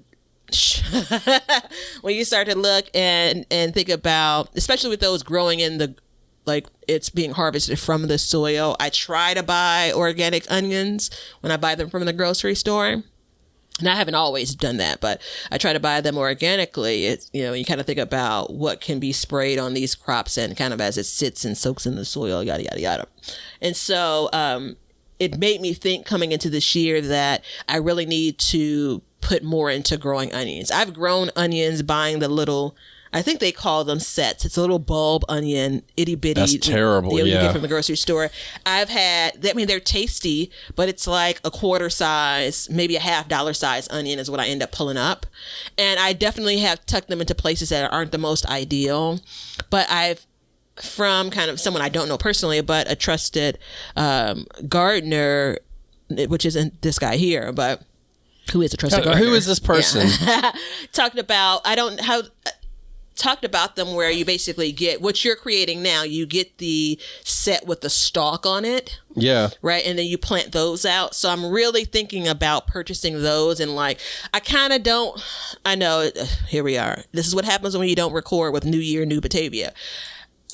when you start to look and think about, especially with those growing in the, like it's being harvested from the soil, I try to buy organic onions when I buy them from the grocery store. And I haven't always done that, but I try to buy them organically. It's, you kind of think about what can be sprayed on these crops and kind of as it sits and soaks in the soil, yada, yada, yada. And so it made me think coming into this year that I really need to put more into growing onions. I've grown onions buying the little, I think they call them sets. It's a little bulb onion, itty bitty. That's terrible. You get from the grocery store. I've had, they're tasty, but it's like a quarter size, maybe a $50 size onion is what I end up pulling up. And I definitely have tucked them into places that aren't the most ideal. But from kind of someone I don't know personally, but a trusted gardener, which isn't this guy here, but who is a trusted gardener? Who is this person? Yeah. Talked about them where you basically get what you're creating now. You get the set with the stalk on it. Yeah. Right. And then you plant those out. So I'm really thinking about purchasing those. And like, I know, here we are. This is what happens when you don't record with New Year, New Batavia.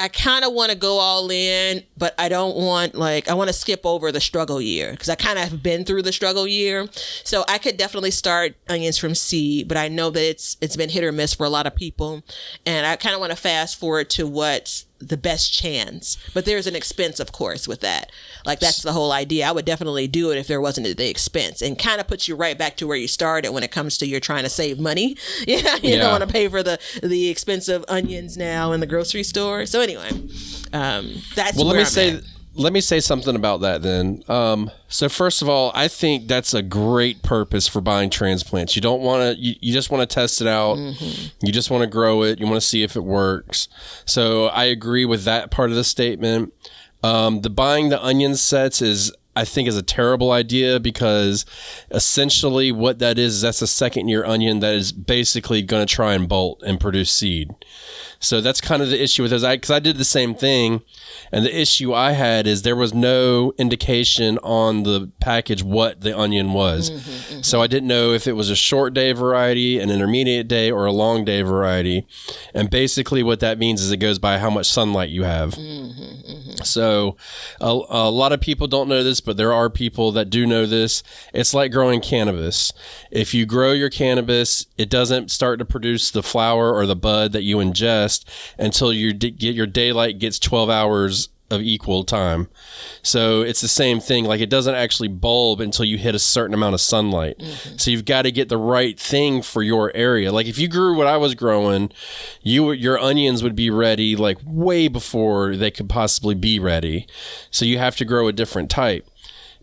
I kind of want to go all in, but I don't want, I want to skip over the struggle year because I kind of have been through the struggle year. So I could definitely start onions from seed, but I know that it's been hit or miss for a lot of people. And I kind of want to fast forward to what's the best chance. But there's an expense, of course, with that. Like, that's the whole idea. I would definitely do it if there wasn't the expense, and kind of puts you right back to where you started when it comes to you're trying to save money. You don't want to pay for the expensive onions now in the grocery store. So anyway, that's well. at. Let me say something about that then. So first of all, I think that's a great purpose for buying transplants. You don't want to, you just want to test it out. Mm-hmm. You just want to grow it. You want to see if it works. So I agree with that part of the statement. The buying the onion sets I think is a terrible idea because essentially what that is that's a second year onion that is basically going to try and bolt and produce seed. So that's kind of the issue with those. Because I did the same thing. And the issue I had is there was no indication on the package what the onion was. Mm-hmm, mm-hmm. So I didn't know if it was a short day variety, an intermediate day, or a long day variety. And basically what that means is it goes by how much sunlight you have. Mm-hmm, mm-hmm. So a lot of people don't know this, but there are people that do know this. It's like growing cannabis. If you grow your cannabis, it doesn't start to produce the flower or the bud that you ingest until your daylight gets 12 hours of equal time. So it's the same thing. Like, it doesn't actually bulb until you hit a certain amount of sunlight. Mm-hmm. So you've got to get the right thing for your area. Like, if you grew what I was growing, your onions would be ready like way before they could possibly be ready. So you have to grow a different type.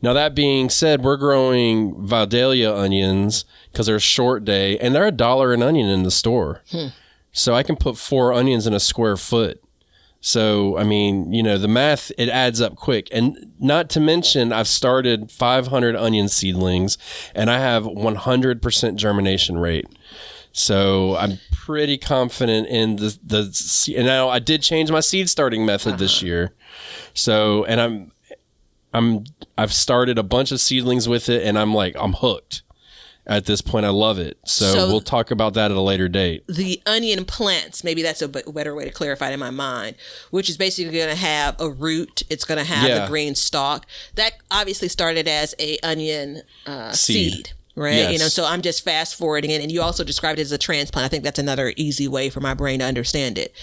Now, that being said, we're growing Vidalia onions because they're a short day, and they're $1 an onion in the store. So I can put 4 onions in a square foot. So, I mean, the math, it adds up quick. And not to mention, I've started 500 onion seedlings, and I have 100% germination rate. So I'm pretty confident in and now I did change my seed starting method this year. So, and I've started a bunch of seedlings with it, and I'm hooked. At this point, I love it. So we'll talk about that at a later date. The onion plants, maybe that's a better way to clarify it in my mind, which is basically going to have a root. It's going to have the green stalk. That obviously started as a onion seed. Right. Yes. So I'm just fast forwarding it. And you also described it as a transplant. I think that's another easy way for my brain to understand it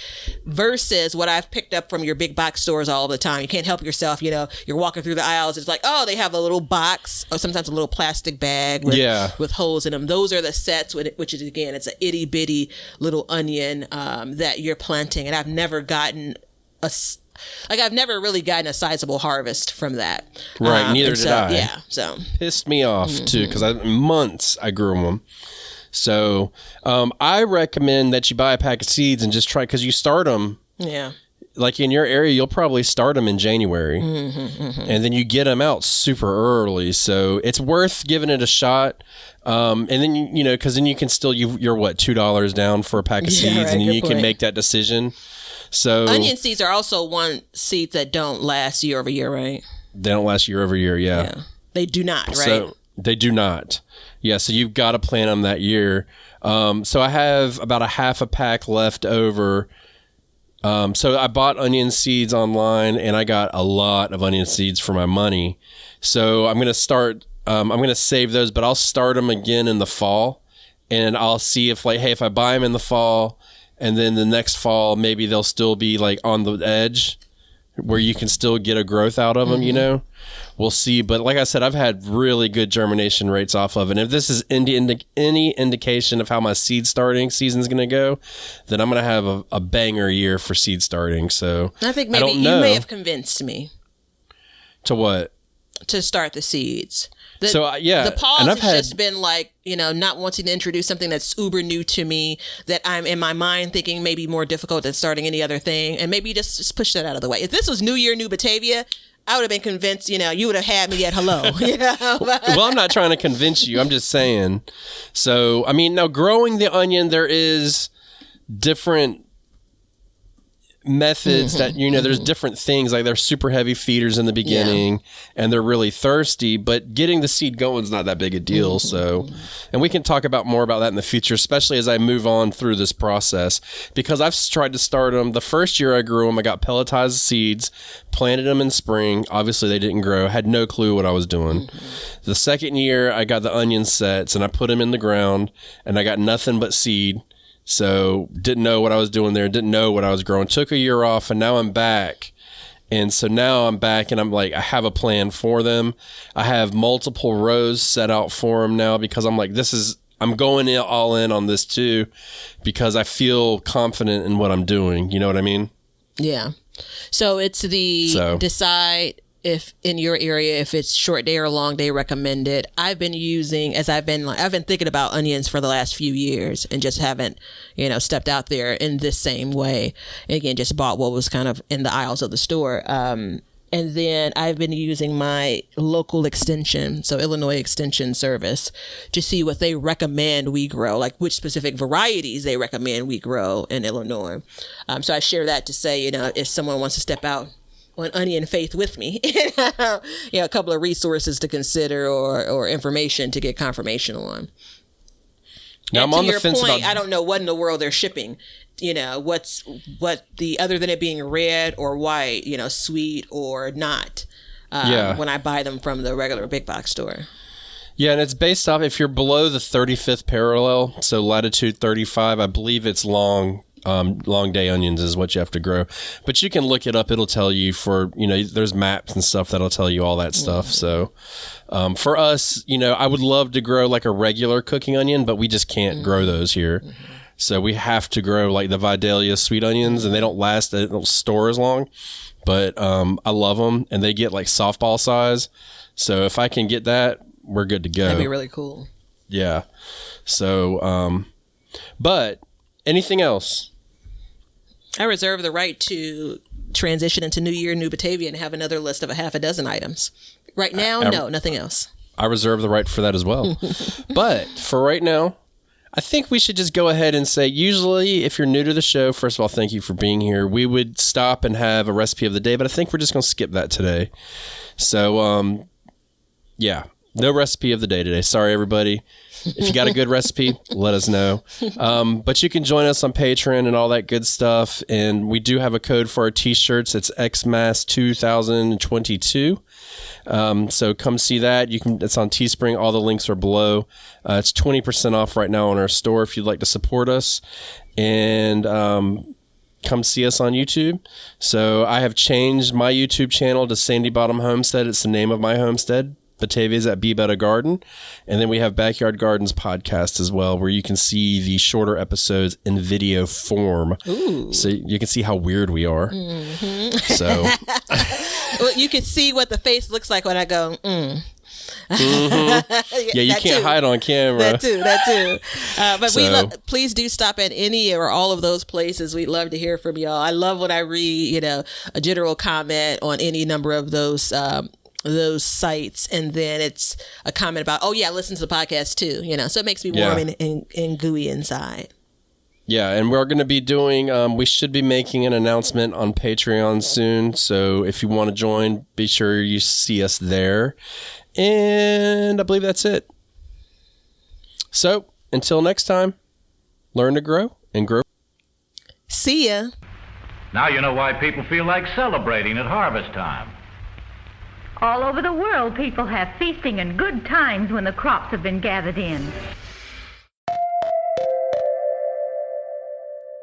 versus what I've picked up from your big box stores all the time. You can't help yourself. You're walking through the aisles. It's like, oh, they have a little box or sometimes a little plastic bag with holes in them. Those are the sets, which is, again, it's an itty bitty little onion that you're planting. And I've never gotten like I've never really gotten a sizable harvest from that. Right, neither did I. Yeah, so pissed me off too, because months I grew them. So I recommend that you buy a pack of seeds and just try, because you start them. Yeah. Like in your area, you'll probably start them in January, and then you get them out super early. So it's worth giving it a shot. And then you know, because then you can still you're what, $2 down for a pack of seeds, right, and then you point. can make that decision. So onion seeds are also one seed that don't last year over year, right? They don't last year over year. Yeah, they do not. Right? So they do not. Yeah, so you've got to plant them that year. So I have about a half a pack left over. So I bought onion seeds online, and I got a lot of onion seeds for my money. So I'm going to start, I'm going to save those, but I'll start them again in the fall, and I'll see if like, hey, if I buy them in the fall and then the next fall, maybe they'll still be like on the edge where you can still get a growth out of them, you know, we'll see. But like I said, I've had really good germination rates off of it. And if this is any indication of how my seed starting season is going to go, then I'm going to have a banger year for seed starting. So I think maybe you may have convinced me. To what? To start the seeds. The pause has just been like, you know, not wanting to introduce something that's uber new to me that I'm in my mind thinking may be more difficult than starting any other thing, and maybe just push that out of the way. If this was New Year, New Batavia, I would have been convinced, you know, you would have had me at hello. You know? Well, I'm not trying to convince you. I'm just saying. So, I mean, now growing the onion, there is different methods that, you know, there's different things, like they're super heavy feeders in the beginning and they're really thirsty, but getting the seed going is not that big a deal. So, and we can talk about more about that in the future, especially as I move on through this process, because I've tried to start them. The first year I grew them, I got pelletized seeds, planted them in spring. Obviously they didn't grow, had no clue what I was doing. The second year I got the onion sets and I put them in the ground and I got nothing but seed. So didn't know what I was doing there, didn't know what I was growing. Took a year off, and now I'm back. And so now I'm back, and I'm like, I have a plan for them. I have multiple rows set out for them now, because I'm like, I'm going all in on this too, because I feel confident in what I'm doing. You know what I mean? Yeah. So it's decide if in your area, if it's short day or long day recommended. I've been thinking about onions for the last few years and just haven't, you know, stepped out there in this same way. Again, just bought what was kind of in the aisles of the store. And then I've been using my local extension, so Illinois Extension Service, to see what they recommend we grow, like which specific varieties they recommend we grow in Illinois. So I share that to say, you know, if someone wants to step out on onion faith with me, you know, a couple of resources to consider or information to get confirmation on. Now, I'm on the fence about, I don't know what in the world they're shipping. You know, other than it being red or white, you know, sweet or not, when I buy them from the regular big box store. Yeah, and it's based off, if you're below the 35th parallel, so latitude 35, I believe it's long day onions is what you have to grow. But you can look it up. It'll tell you there's maps and stuff that'll tell you all that stuff. So for us, you know, I would love to grow like a regular cooking onion, but we just can't grow those here. So we have to grow like the Vidalia sweet onions, and they don't store as long. But I love them, and they get like softball size. So if I can get that, we're good to go. That'd be really cool. Yeah. So, but anything else? I reserve the right to transition into New Year, New Batavia, and have another list of a half a dozen items. Right now, no, nothing else. I reserve the right for that as well. But for right now, I think we should just go ahead and say, usually if you're new to the show, first of all, thank you for being here. We would stop and have a recipe of the day, but I think we're just going to skip that today. So, yeah, no recipe of the day today. Sorry, everybody. If you got a good recipe, let us know. But you can join us on Patreon and all that good stuff. And we do have a code for our t-shirts. It's XMAS 2022. So come see that. It's on Teespring. All the links are below. It's 20% off right now on our store if you'd like to support us. And come see us on YouTube. So I have changed my YouTube channel to Sandy Bottom Homestead. It's the name of my homestead. Batavia's at Be Better Garden. And then we have Backyard Gardens podcast as well, where you can see the shorter episodes in video form. Ooh. So you can see how weird we are. Mm-hmm. So well, you can see what the face looks like when I go, Mm-hmm. Yeah, you can't hide on camera. That too. But please do stop at any or all of those places. We'd love to hear from y'all. I love when I read, a general comment on any number of those sites, and then it's a comment about, oh yeah, listen to the podcast too. So it makes me warm and gooey inside. Yeah, and we're going to be doing, we should be making an announcement on Patreon soon. So if you want to join, be sure you see us there. And I believe that's it. So until next time, learn to grow and grow. See ya. Now you know why people feel like celebrating at harvest time. All over the world, people have feasting and good times when the crops have been gathered in.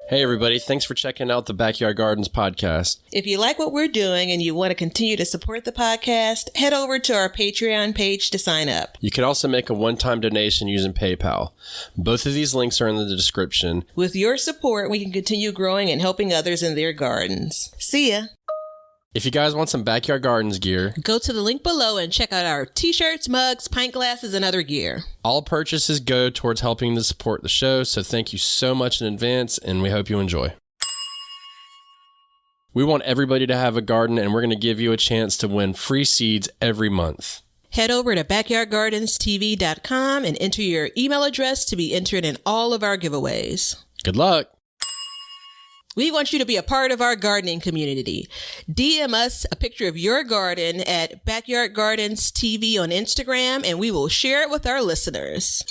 Hey everybody, thanks for checking out the Backyard Gardens podcast. If you like what we're doing and you want to continue to support the podcast, head over to our Patreon page to sign up. You can also make a one-time donation using PayPal. Both of these links are in the description. With your support, we can continue growing and helping others in their gardens. See ya. If you guys want some Backyard Gardens gear, go to the link below and check out our t-shirts, mugs, pint glasses, and other gear. All purchases go towards helping to support the show, so thank you so much in advance, and we hope you enjoy. We want everybody to have a garden, and we're going to give you a chance to win free seeds every month. Head over to backyardgardenstv.com and enter your email address to be entered in all of our giveaways. Good luck! We want you to be a part of our gardening community. DM us a picture of your garden at Backyard Gardens TV on Instagram, and we will share it with our listeners.